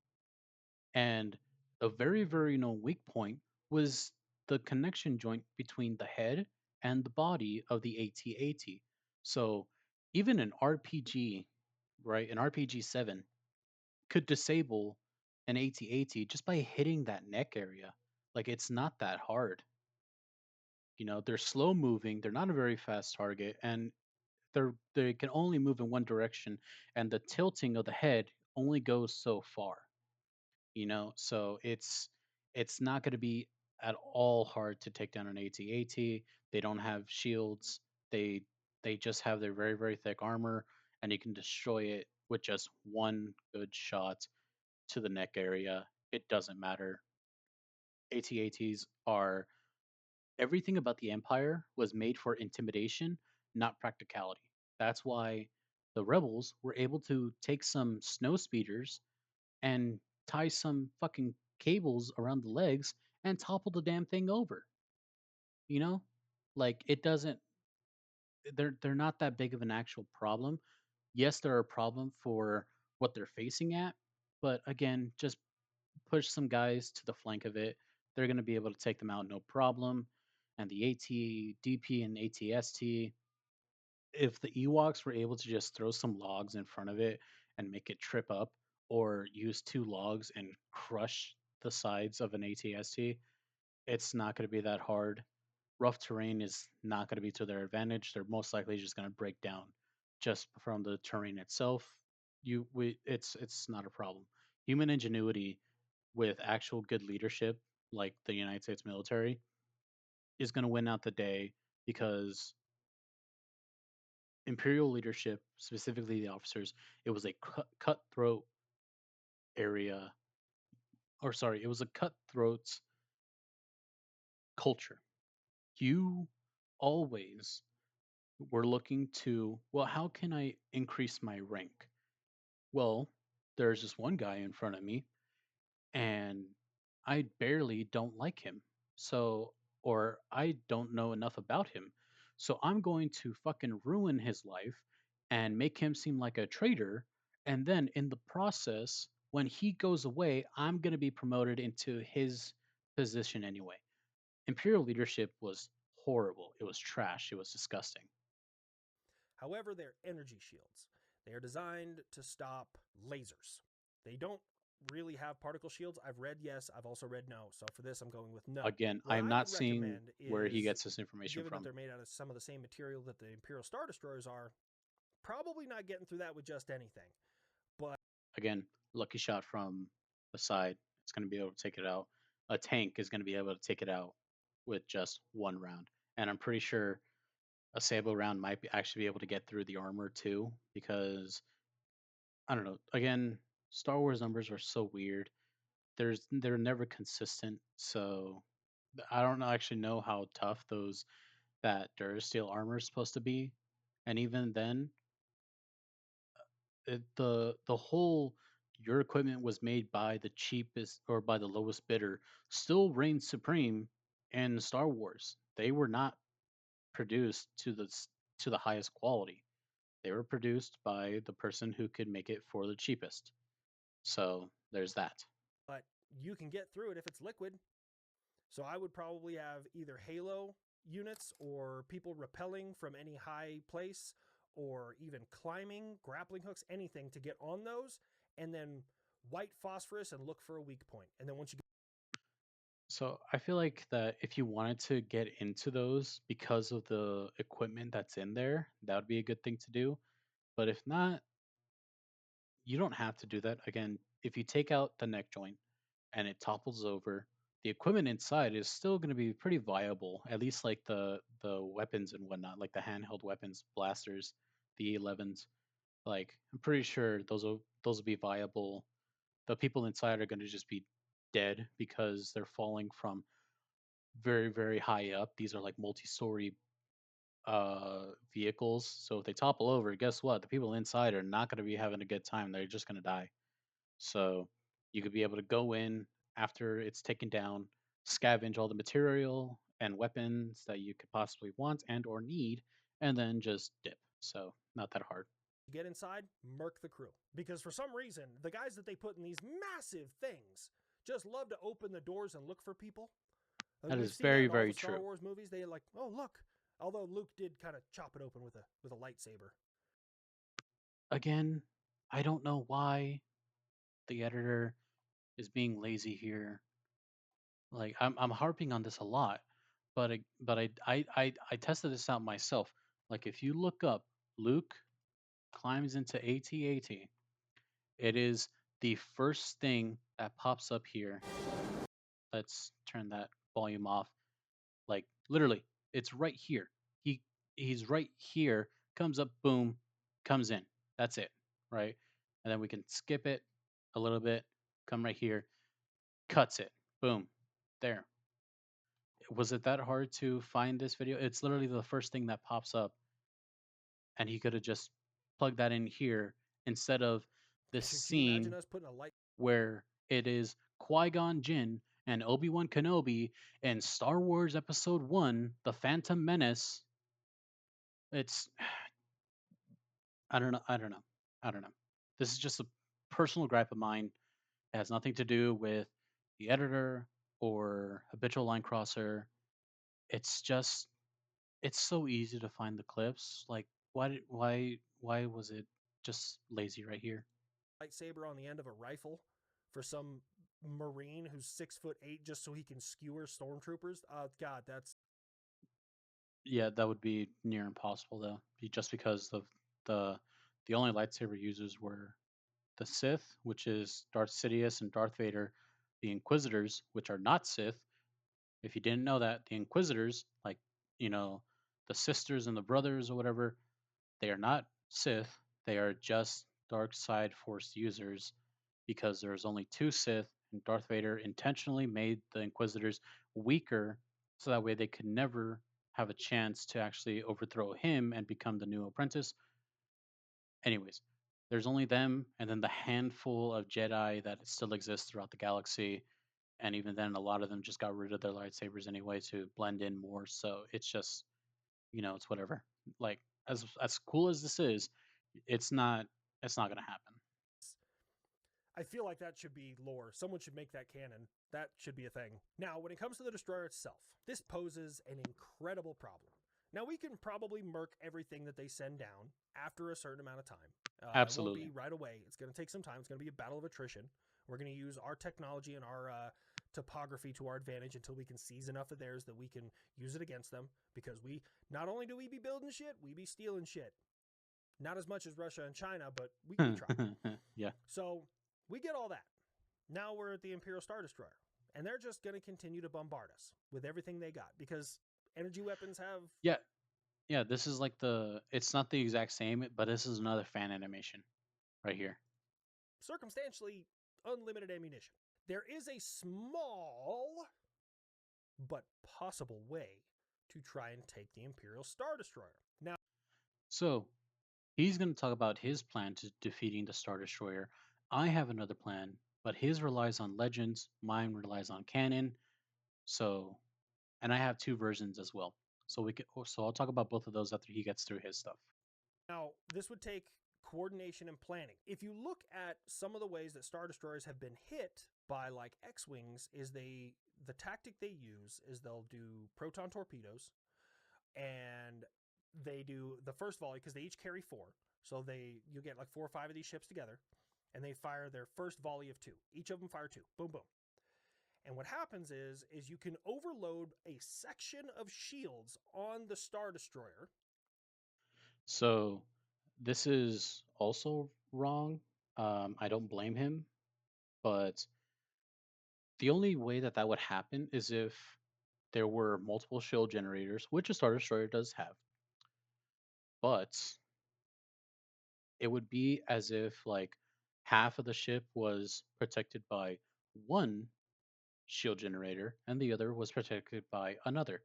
And a very, very known weak point was the connection joint between the head and the body of the AT-AT. So even an RPG, right, an RPG 7 could disable an AT-AT just by hitting that neck area. Like, it's not that hard. They're slow moving, they're not a very fast target, and they can only move in one direction, and the tilting of the head only goes so far. So it's not going to be at all hard to take down an AT-AT. They don't have shields. They just have their very, very thick armor, and you can destroy it with just one good shot to the neck area. It doesn't matter. AT-ATs are, everything about the Empire was made for intimidation, not practicality. That's why the rebels were able to take some snow speeders and tie some fucking cables around the legs and topple the damn thing over. You know? Like, it doesn't, they're not that big of an actual problem. Yes, they're a problem for what they're facing at, but again, just push some guys to the flank of it. They're going to be able to take them out no problem. And the AT-DP and AT-ST, if the Ewoks were able to just throw some logs in front of it and make it trip up, or use two logs and crush the sides of an AT-ST, it's not going to be that hard. Rough terrain is not going to be to their advantage. They're most likely just going to break down just from the terrain itself. It's not a problem. Human ingenuity with actual good leadership, like the United States military, is going to win out the day because imperial leadership, specifically the officers, it was a cutthroat area, or sorry, it was a cutthroat culture. You always were looking to, well, how can I increase my rank? Well, there's this one guy in front of me, and I barely don't like him. So, or I don't know enough about him. So I'm going to fucking ruin his life and make him seem like a traitor. And then in the process, when he goes away, I'm going to be promoted into his position anyway. Imperial leadership was horrible. It was trash. It was disgusting. However, they're energy shields. They are designed to stop lasers. They don't really have particle shields. I've read yes, I've also read no. So for this, I'm going with no. Again, What I'm I not would seeing recommend where he is, gets this information given that from. they're made out of some of the same material that the Imperial Star Destroyers are, probably not getting through that with just anything. But Again, lucky shot from the side. It's going to be able to take it out. A tank is going to be able to take it out with just one round. And I'm pretty sure a sable round might actually be able to get through the armor too, because I don't know. Again, Star Wars numbers are so weird. They're never consistent. So I don't actually know how tough those that Durasteel armor is supposed to be. And even then, the whole your equipment was made by the cheapest or by the lowest bidder still reigns supreme in Star Wars. They were not produced to the highest quality. They were produced by the person who could make it for the cheapest. So there's that. but you can get through it if it's liquid. So I would probably have either Halo units or people rappelling from any high place or even climbing, grappling hooks, anything to get on those, and then white phosphorus and look for a weak point. And then once you So I feel like that if you wanted to get into those because of the equipment that's in there, that would be a good thing to do. But if not, you don't have to do that. Again, if you take out the neck joint and it topples over, the equipment inside is still going to be pretty viable. At least like the weapons and whatnot, like the handheld weapons, blasters, the E11s. Like I'm pretty sure those will be viable. The people inside are going to just be dead because they're falling from very high up. These are like multi-story vehicles. So if they topple over, guess what? The people inside are not going to be having a good time. They're just going to die. So you could be able to go in after it's taken down, scavenge all the material and weapons that you could possibly want and or need, and then just dip. So not that hard. get inside, murk the crew. Because for some reason, the guys that they put in these massive things just love to open the doors and look for people. Like That we've is seen that in all very the Star true. Wars movies. They like, oh look. Although Luke did kind of chop it open with a lightsaber. Again, I don't know why the editor is being lazy here. Like I'm harping on this a lot, but I tested this out myself. Like if you look up Luke climbs into AT-AT, it is the first thing that pops up here. Let's turn that volume off. Like literally, it's right here. He's right here. Comes up, boom, comes in. That's it, right? And then we can skip it a little bit. Come right here, cuts it, boom, there. Was it that hard to find this video? It's literally the first thing that pops up, and he could have just plugged that in here instead of this Can you imagine scene us putting a light where it is Qui-Gon Jinn and Obi-Wan Kenobi in Star Wars Episode 1, The Phantom Menace. It's I don't know, I don't know. I don't know. This is just a personal gripe of mine. It has nothing to do with the editor or habitual line crosser. It's just it's so easy to find the clips. Like why was it just lazy right here? lightsaber on the end of a rifle for some Marine who's 6'8" just so he can skewer stormtroopers. God, that's Yeah, that would be near impossible though, just because the the only lightsaber users were the Sith, which is Darth Sidious and Darth Vader, the Inquisitors, which are not Sith. If you didn't know that, the Inquisitors, like you know, the sisters and the brothers or whatever, they are not Sith. They are just dark side force users because there's only two Sith, and Darth Vader intentionally made the Inquisitors weaker so that way they could never have a chance to actually overthrow him and become the new apprentice. Anyways, there's only them and then the handful of Jedi that still exist throughout the galaxy. And even then, a lot of them just got rid of their lightsabers anyway to blend in more. So it's just, it's whatever. Like as cool as this is, it's not it's not gonna happen. I feel like that should be lore. Someone should make that canon. That should be a thing. Now, when it comes to the destroyer itself, this poses an incredible problem. Now, we can probably murk everything that they send down after a certain amount of time. It won't be Absolutely. right away. It's going to take some time. It's going to be a battle of attrition. We're going to use our technology and our topography to our advantage until we can seize enough of theirs that we can use it against them. Because we not only do we be building shit, we be stealing shit. Not as much as Russia and China, but we try. Yeah. So we get all that. Now we're at the Imperial Star Destroyer, and they're just going to continue to bombard us with everything they got because energy weapons have Yeah. Yeah. This is like it's not the exact same, but this is another fan animation right here. circumstantially unlimited ammunition. There is a small but possible way to try and take the Imperial Star Destroyer. Now, So he's going to talk about his plan to defeating the Star Destroyer. I have another plan, but his relies on legends, mine relies on canon. So, and I have two versions as well. So I'll talk about both of those after he gets through his stuff. this would take coordination and planning. If you look at some of the ways that Star Destroyers have been hit by like X-wings, is the tactic they use is they'll do proton torpedoes, and they do the first volley because they each carry four. So you get like 4 or 5 of these ships together, and they fire their first volley of two. Each of them fire two. Boom, boom. And what happens is you can overload a section of shields on the Star Destroyer. So this is also wrong. I don't blame him, but the only way that that would happen is if there were multiple shield generators, which a Star Destroyer does have, but it would be as if like half of the ship was protected by one shield generator and the other was protected by another,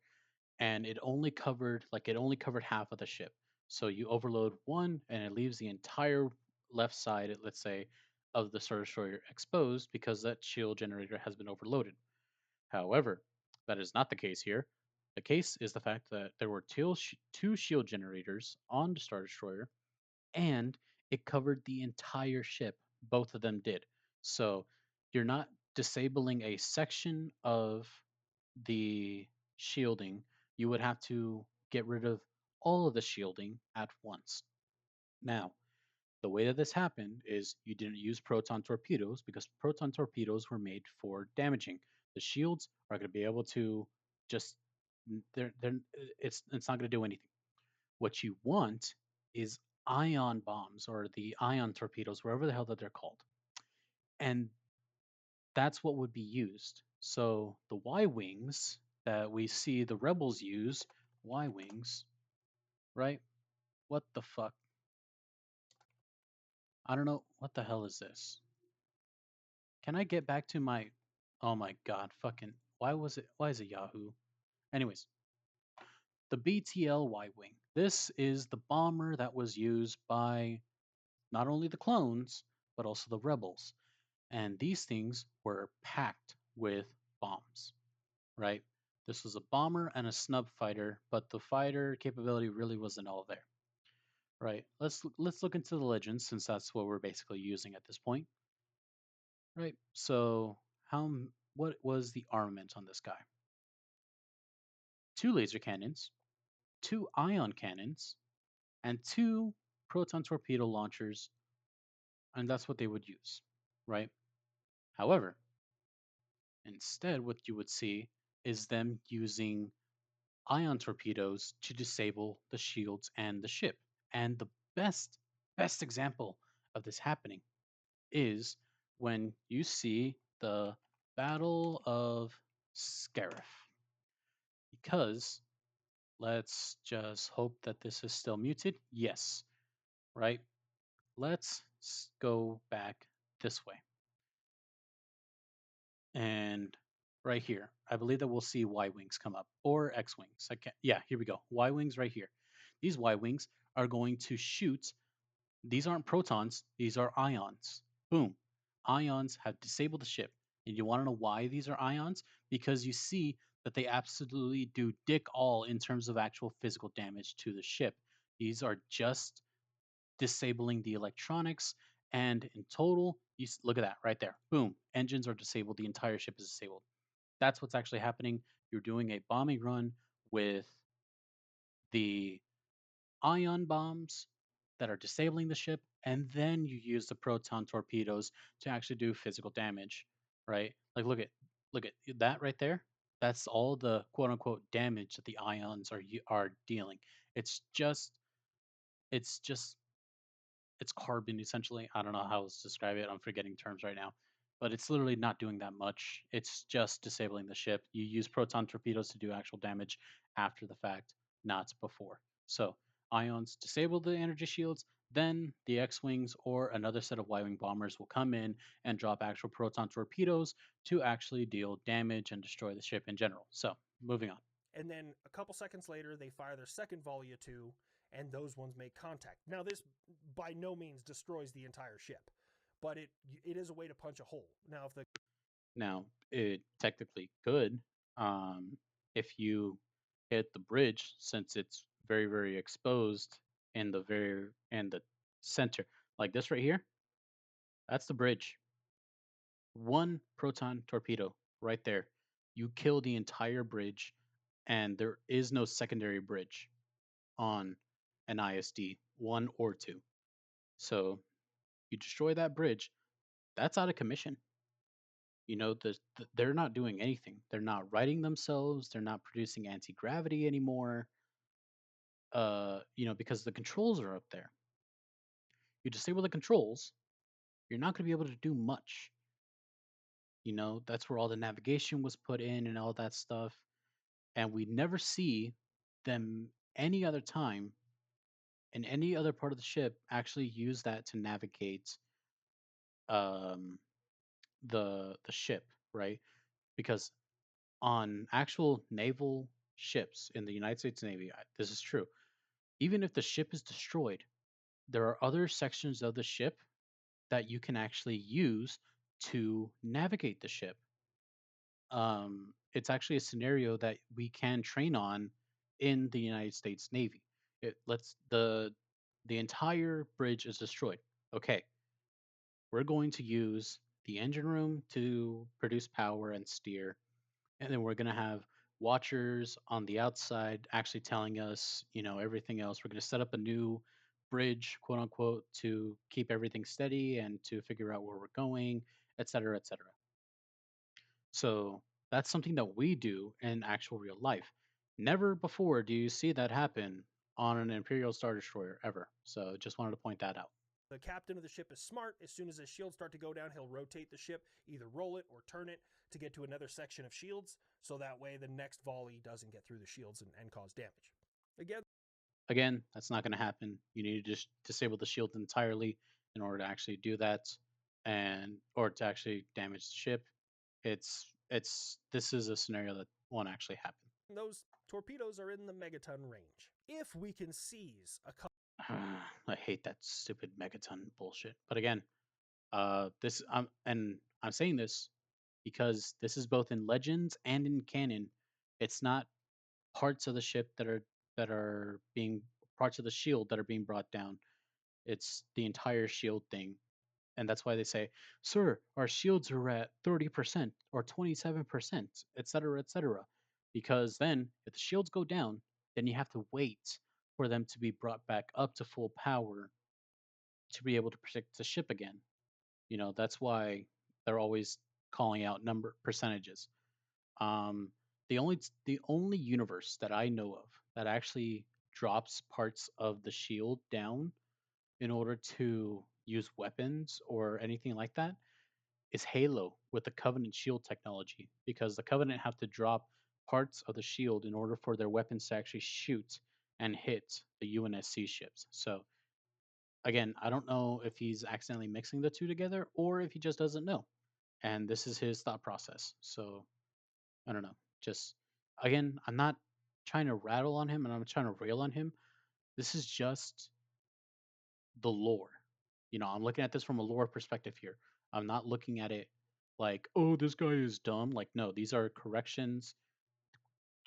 and it only covered half of the ship. So you overload one and it leaves the entire left side, let's say, of the Star Destroyer exposed because that shield generator has been overloaded. However, that is not the case here. The case is the fact that there were two shield generators on the Star Destroyer, and it covered the entire ship. Both of them did. So you're not disabling a section of the shielding. You would have to get rid of all of the shielding at once. Now, the way that this happened is you didn't use proton torpedoes because proton torpedoes were made for damaging. The shields are going to be able to just they're it's not going to do anything. What you want is ion bombs or the ion torpedoes, wherever the hell that they're called. And that's what would be used. So the Y wings that we see the rebels use, Y wings, right? What the fuck? I don't know. What the hell is this? Can I get back to my? Oh my god, fucking. Why was it? Why is it Yahoo? Anyways, the BTL Y wing. This is the bomber that was used by not only the clones but also the rebels. And these things were packed with bombs, right? This was a bomber and a snub fighter, but the fighter capability really wasn't all there, right? Let's look into the legends since that's what we're basically using at this point, right? So what was the armament on this guy? Two laser cannons, two ion cannons, and two proton torpedo launchers, and that's what they would use, right? However, Instead, what you would see is them using ion torpedoes to disable the shields and the ship. And the best example of this happening is when you see the Battle of Scarif. Because let's just hope that this is still muted. Yes, right? Go back this way. And right here, I believe that we'll see Y wings come up or X wings. I can't, yeah, here we go. Y wings right here. These Y wings are going to shoot. These aren't protons, these are ions. Boom. Ions have disabled the ship. And you want to know why these are ions? Because you see that they absolutely do dick all in terms of actual physical damage to the ship. These are just disabling the electronics. And in total, look at that right there. Boom. Engines are disabled. The entire ship is disabled. That's what's actually happening. You're doing a bombing run with the ion bombs that are disabling the ship, and then you use the proton torpedoes to actually do physical damage, right? Like look at that right there. That's all the quote unquote damage that the ions are dealing. It's just it's just it's carbon essentially. I don't know how else to describe it. I'm forgetting terms right now. But it's literally not doing that much. It's just disabling the ship. You use proton torpedoes to do actual damage after the fact, not before. So ions disable the energy shields, then the X-wings or another set of Y-wing bombers will come in and drop actual proton torpedoes to actually deal damage and destroy the ship in general. So moving on. And then a couple seconds later, they fire their second volley of two, and those ones make contact. Now, this by no means destroys the entire ship, but it is a way to punch a hole. Now, if the Now, it technically could, um, if you hit the bridge, since it's very exposed in the center, like this right here. That's the bridge. One proton torpedo right there. You kill the entire bridge, and there is no secondary bridge on an ISD one or two. So you destroy that bridge, that's out of commission. They're not doing anything. They're not righting themselves. They're not producing anti-gravity anymore. Because the controls are up there. You disable the controls, you're not going to be able to do much. That's where all the navigation was put in and all that stuff. And we never see them any other time in any other part of the ship actually use that to navigate um, the ship, right? Because on actual naval ships in the United States Navy, this is true. Even if the ship is destroyed, there are other sections of the ship that you can actually use to navigate the ship. It's actually a scenario that we can train on in the United States Navy. It lets the entire bridge is destroyed. Okay, we're going to use the engine room to produce power and steer, and then we're going to have watchers on the outside actually telling us, everything else. We're going to set up a new bridge, quote unquote, to keep everything steady and to figure out where we're going, et cetera, et cetera. So that's something that we do in actual real life. Never before do you see that happen on an Imperial Star Destroyer ever. So just wanted to point that out. the captain of the ship is smart, as soon as his shields start to go down, he'll rotate the ship, either roll it or turn it to get to another section of shields, so that way the next volley doesn't get through the shields and cause damage. Again, Again, that's not going to happen. You need to just disable the shield entirely in order to actually do that, and or to actually damage the ship. It's this is a scenario that won't actually happen. those torpedoes are in the megaton range. If we can seize a couple I hate that stupid megaton bullshit. But again, I'm saying this because this is both in Legends and in canon. It's not parts of the ship that are being parts of the shield that are being brought down. It's the entire shield thing. And that's why they say, "Sir, our shields are at 30% or 27%, etc., etc." Because then if the shields go down, then you have to wait for them to be brought back up to full power to be able to protect the ship again. That's why they're always calling out number percentages. Um, the only universe that I know of that actually drops parts of the shield down in order to use weapons or anything like that is Halo with the Covenant shield technology, because the Covenant have to drop parts of the shield in order for their weapons to actually shoot and hit the UNSC ships. So again, I don't know if he's accidentally mixing the two together or if he just doesn't know. And this is his thought process. So I don't know. Just again, I'm not trying to rattle on him and I'm trying to rail on him. This is just the lore. I'm looking at this from a lore perspective here. I'm not looking at it like, oh, this guy is dumb. Like, no, these are corrections,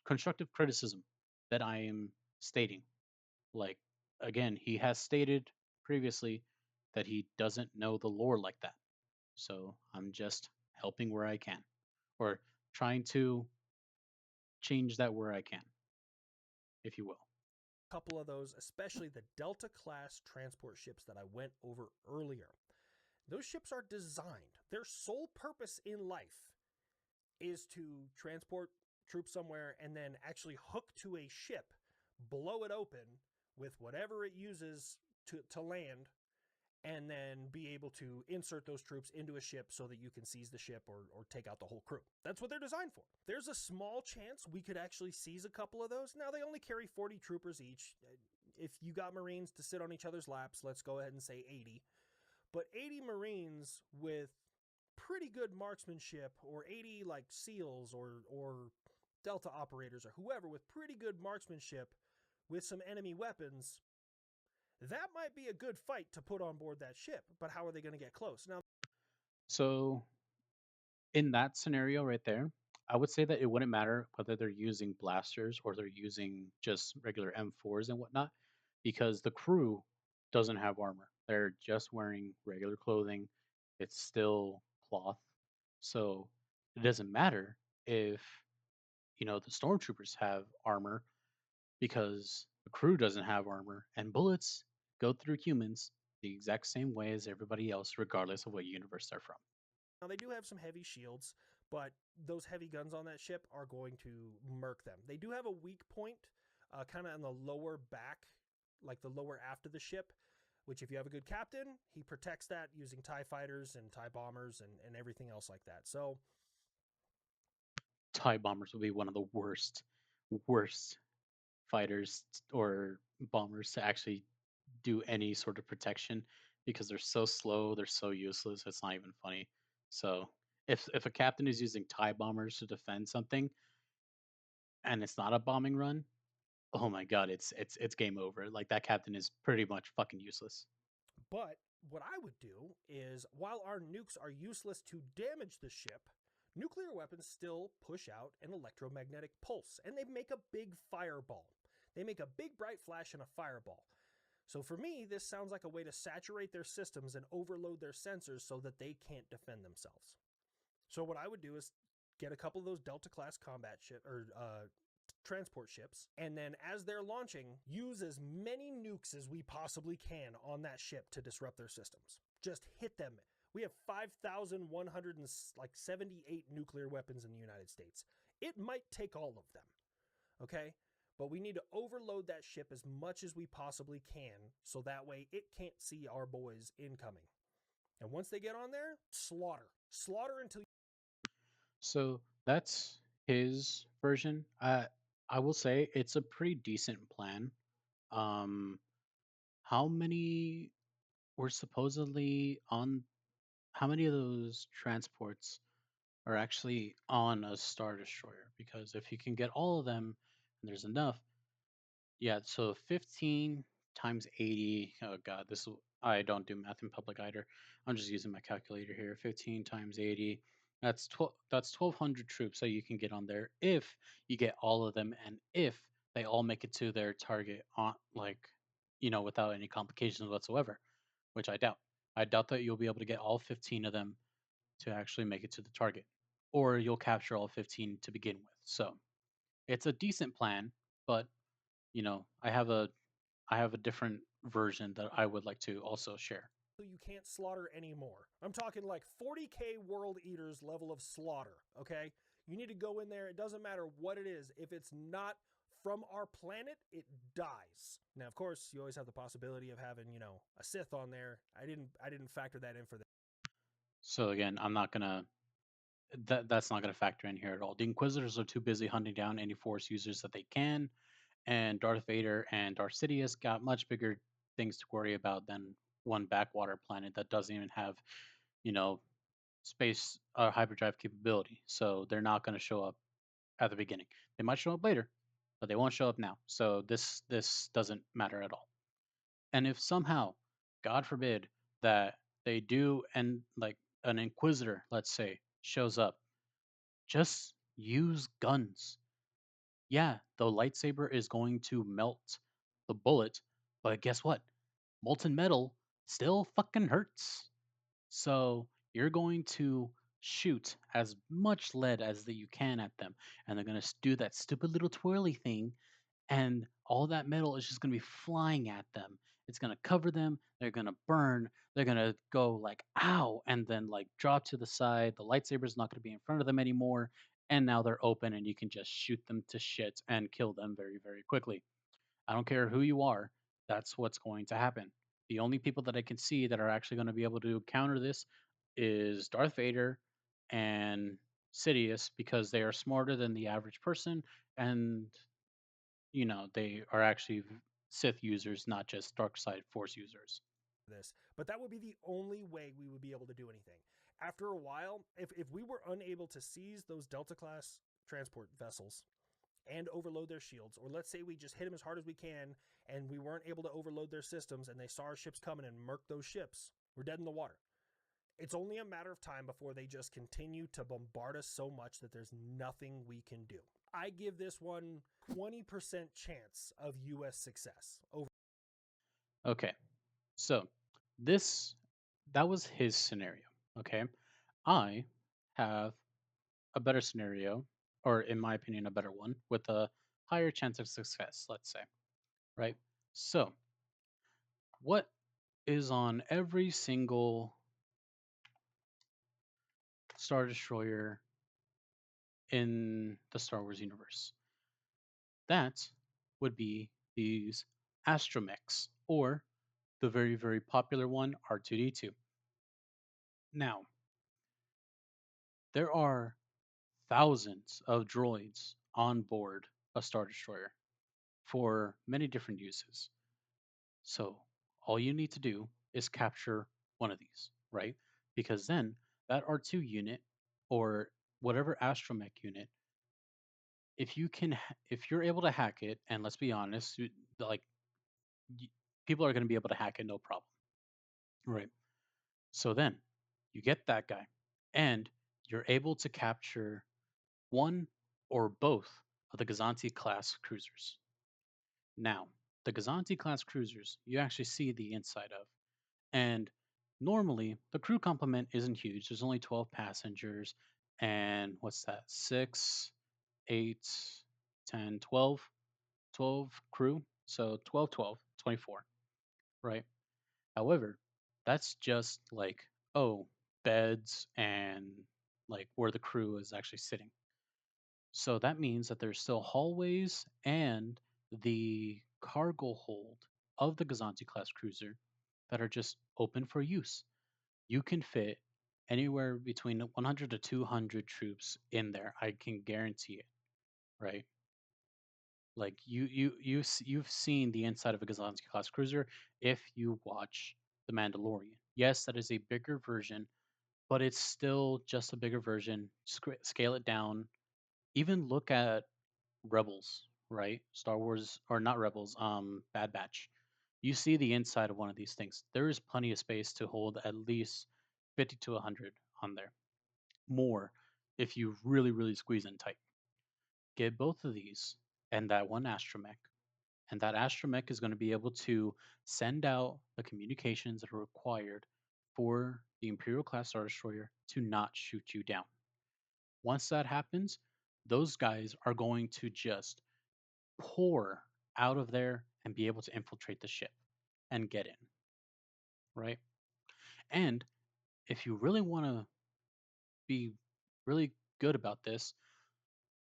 constructive criticism that I am stating. Like, again, he has stated previously that he doesn't know the lore like that. So I'm just helping where I can, or trying to change that where I can, if you will. Couple of those, especially the Delta class transport ships that I went over earlier. Those ships are designed, their sole purpose in life is to transport troops somewhere and then actually hook to a ship, blow it open with whatever it uses to land, and then be able to insert those troops into a ship so that you can seize the ship or take out the whole crew. That's what they're designed for. There's a small chance we could actually seize a couple of those. Now, they only carry 40 troopers each. If you got Marines to sit on each other's laps, let's go ahead and say 80. But 80 Marines with pretty good marksmanship, or 80 like SEALs or Delta operators or whoever with pretty good marksmanship with some enemy weapons, that might be a good fight to put on board that ship. But how are they going to get close? Now, So in that scenario right there, I would say that it wouldn't matter whether they're using blasters or they're using just regular M4s and whatnot, because the crew doesn't have armor. They're just wearing regular clothing. It's still cloth. So it doesn't matter if, the stormtroopers have armor, because the crew doesn't have armor and bullets go through humans the exact same way as everybody else, regardless of what universe they're from. now they do have some heavy shields, but those heavy guns on that ship are going to murk them. They do have a weak point, kind of on the lower back, like the lower aft of the ship, which if you have a good captain, he protects that using TIE fighters and TIE bombers and everything else like that. So TIE bombers would be one of the worst fighters or bombers to actually do any sort of protection, because they're so slow, they're so useless. It's not even funny. So if a captain is using TIE bombers to defend something and it's not a bombing run, oh my god, it's game over. Like, that captain is pretty much fucking useless. but what I would do is, while our nukes are useless to damage the ship, nuclear weapons still push out an electromagnetic pulse, and they make a big fireball. They make a big bright flash and a fireball. So for me, this sounds like a way to saturate their systems and overload their sensors so that they can't defend themselves. So what I would do is get a couple of those Delta class combat ship or transport ships, and then as they're launching, use as many nukes as we possibly can on that ship to disrupt their systems. Just hit them. We have 5,178 nuclear weapons in the United States. It might take all of them, okay? But we need to overload that ship as much as we possibly can so that way it can't see our boys incoming. And once they get on there, slaughter. Slaughter until So that's his version. I will say it's a pretty decent plan. Um, how many were supposedly on? How many of those transports are actually on a Star Destroyer? Because if you can get all of them, and there's enough, yeah. So 15 times 80. Oh God, I don't do math in public either. I'm just using my calculator here. 15 times 80. That's 12. That's 1,200 troops that you can get on there if you get all of them, and if they all make it to their target on, like, without any complications whatsoever, which I doubt. I doubt that you'll be able to get all 15 of them to actually make it to the target, or you'll capture all 15 to begin with. So it's a decent plan, but I have a different version that I would like to also share. you can't slaughter anymore. I'm talking like 40k world eaters level of slaughter, okay? You need to go in there. It doesn't matter what it is. If it's not from our planet, it dies. Now, of course, you always have the possibility of having, a Sith on there. I didn't factor that in for this. So again, I'm not gonna that's not gonna factor in here at all. The Inquisitors are too busy hunting down any Force users that they can, and Darth Vader and Darth Sidious got much bigger things to worry about than one backwater planet that doesn't even have, you know, space hyperdrive capability. So they're not going to show up at the beginning. They might show up later, but they won't show up now. So this doesn't matter at all. And if somehow, God forbid, that they do and like an Inquisitor, let's say, shows up, just use guns. Yeah, the lightsaber is going to melt the bullet, but guess what? Molten metal still fucking hurts. So you're going to shoot as much lead as that you can at them, and they're going to do that stupid little twirly thing, and all that metal is just going to be flying at them. It's going to cover them. They're going to burn. They're going to go like ow, and then like drop to the side. The lightsaber's not going to be in front of them anymore, and now they're open, and you can just shoot them to shit and kill them very very quickly. I don't care who you are, that's what's going to happen. The only people that I can see that are actually going to be able to counter this is Darth Vader and Sidious because they are smarter than the average person, and they are actually Sith users, not just dark side Force users. This, but that would be the only way we would be able to do anything. After a while, if we were unable to seize those Delta class transport vessels and overload their shields, or let's say we just hit them as hard as we can and we weren't able to overload their systems and they saw our ships coming and murked those ships, we're dead in the water. It's only a matter of time before they just continue to bombard us so much that there's nothing we can do. I give this one 20% chance of US success over. Okay, so this that was his scenario. Okay, I have a better scenario, or in my opinion, a better one with a higher chance of success. Let's say, right? So what is on every single Star Destroyer in the Star Wars universe? That would be these astromechs, or the very, very popular one, R2D2. Now, there are thousands of droids on board a Star Destroyer for many different uses. So, all you need to do is capture one of these, right? Because then that R2 unit or whatever astromech unit, if you're able to hack it, and let's be honest, like y- people are going to be able to hack it no problem, right? So then you get that guy, and you're able to capture one or both of the Gazanti class cruisers. Now, the Gazanti class cruisers, you actually see the inside of. And normally, the crew complement isn't huge. There's only 12 passengers. And what's that? 6, 8, 10, 12, 12 crew. So 12, 12, 24, right? However, that's just like, oh, beds and like where the crew is actually sitting. So that means that there's still hallways and the cargo hold of the Gazanti class cruiser that are just open for use. You can fit anywhere between 100 to 200 troops in there. I can guarantee it, right? Like you've seen the inside of a Gazanti class cruiser if you watch The Mandalorian. Yes, that is a bigger version, but it's still just a bigger version. Scale it down. Even look at Rebels, right? Star Wars or not Rebels, Bad Batch. You see the inside of one of these things. There is plenty of space to hold at least 50 to 100 on there. More if you really really squeeze in tight. Get both of these and that one astromech, and that astromech is going to be able to send out the communications that are required for the Imperial class Star Destroyer to not shoot you down. Once that happens, those guys are going to just pour out of there and be able to infiltrate the ship and get in, right? And if you really want to be really good about this,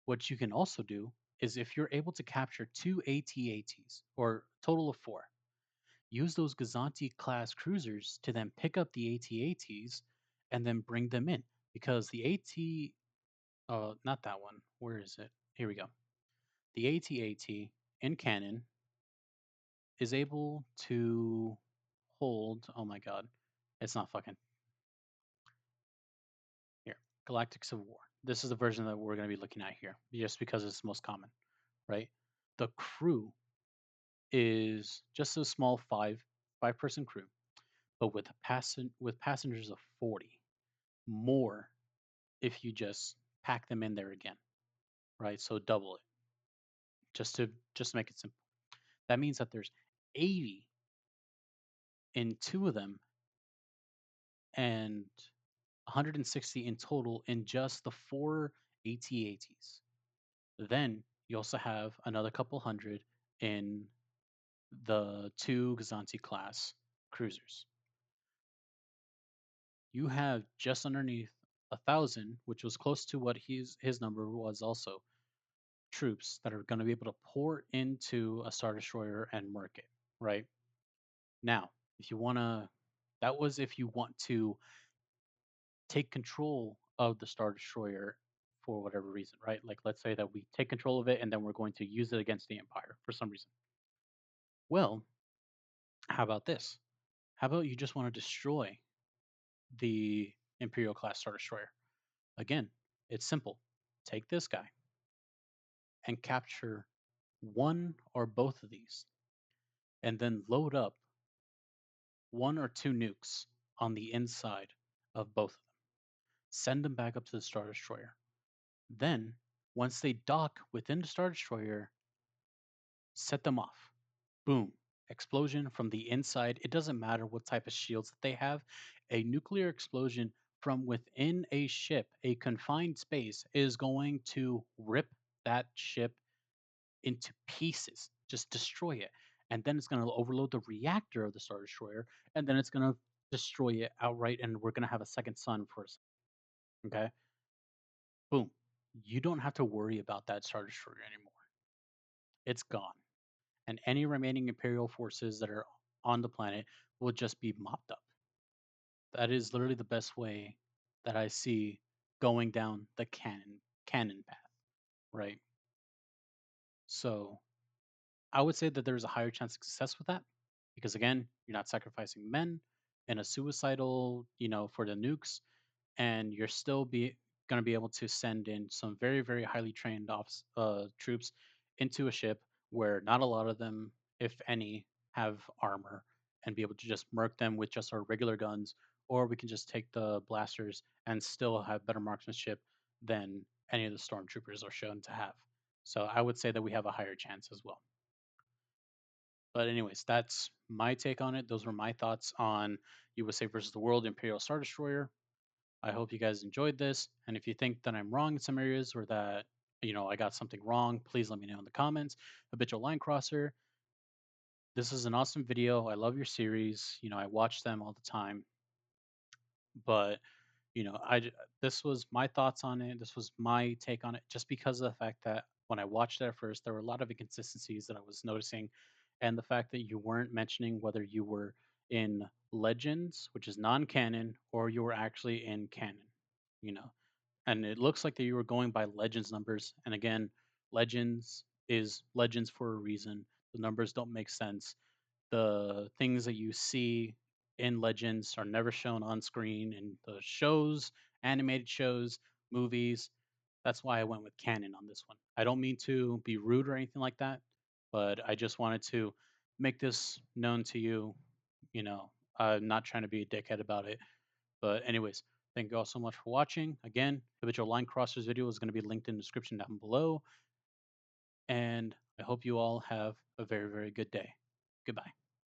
what you can also do is if you're able to capture two AT-ATs, or total of four, use those Gazanti class cruisers to then pick up the AT-ATs and then bring them in. Because the AT, not that one, where is it? Here we go. The AT-AT in Canon is able to hold, oh my god, it's not fucking, here, Galactic Civil War. This is the version that we're going to be looking at here, just because it's most common, right? The crew is just a small five-person crew, but with with passengers of 40, more if you just pack them in there again, right? So double it, just to make it simple. That means that there's 80 in two of them and 160 in total in just the four AT-ATs. Then you also have another couple hundred in the two Gazanti class cruisers. You have just underneath 1,000, which was close to what his number was also, troops that are going to be able to pour into a Star Destroyer and murk it, right? Now, if you want to, that was if you want to take control of the Star Destroyer for whatever reason, right? Like, let's say that we take control of it and then we're going to use it against the Empire for some reason. Well, how about this? How about you just want to destroy the Imperial class Star Destroyer? Again, it's simple. Take this guy and capture one or both of these, and then load up one or two nukes on the inside of both of them. Send them back up to the Star Destroyer. Then, once they dock within the Star Destroyer, set them off. Boom. Explosion from the inside. It doesn't matter what type of shields that they have. A nuclear explosion from within a ship, a confined space, is going to rip that ship into pieces, just destroy it. And then it's going to overload the reactor of the Star Destroyer, and then it's going to destroy it outright, and we're going to have a second sun for us. Okay? Boom. You don't have to worry about that Star Destroyer anymore. It's gone. And any remaining Imperial forces that are on the planet will just be mopped up. That is literally the best way that I see going down the canon path, right? So I would say that there's a higher chance of success with that because again, you're not sacrificing men in a suicidal, for the nukes, and you're still be going to be able to send in some very very highly trained troops into a ship where not a lot of them, if any, have armor and be able to just murk them with just our regular guns, or we can just take the blasters and still have better marksmanship than any of the stormtroopers are shown to have. So I would say that we have a higher chance as well. But anyways, that's my take on it. Those were my thoughts on USA versus the World Imperial Star Destroyer. I hope you guys enjoyed this. And if you think that I'm wrong in some areas or that, I got something wrong, please let me know in the comments. Habitual Linecrosser, this is an awesome video. I love your series. I watch them all the time. But this was my thoughts on it. This was my take on it, just because of the fact that when I watched it at first, there were a lot of inconsistencies that I was noticing, and the fact that you weren't mentioning whether you were in Legends, which is non-canon, or you were actually in canon. You know, and it looks like that you were going by Legends numbers. And again, Legends is Legends for a reason. The numbers don't make sense. The things that you see in Legends are never shown on screen in the shows, animated shows, movies. That's why I went with canon on this one. I don't mean to be rude or anything like that, but I just wanted to make this known to you. I'm not trying to be a dickhead about it. But anyways, thank you all so much for watching. Again, Habitual Line Crossers video is going to be linked in the description down below. And I hope you all have a very, very good day.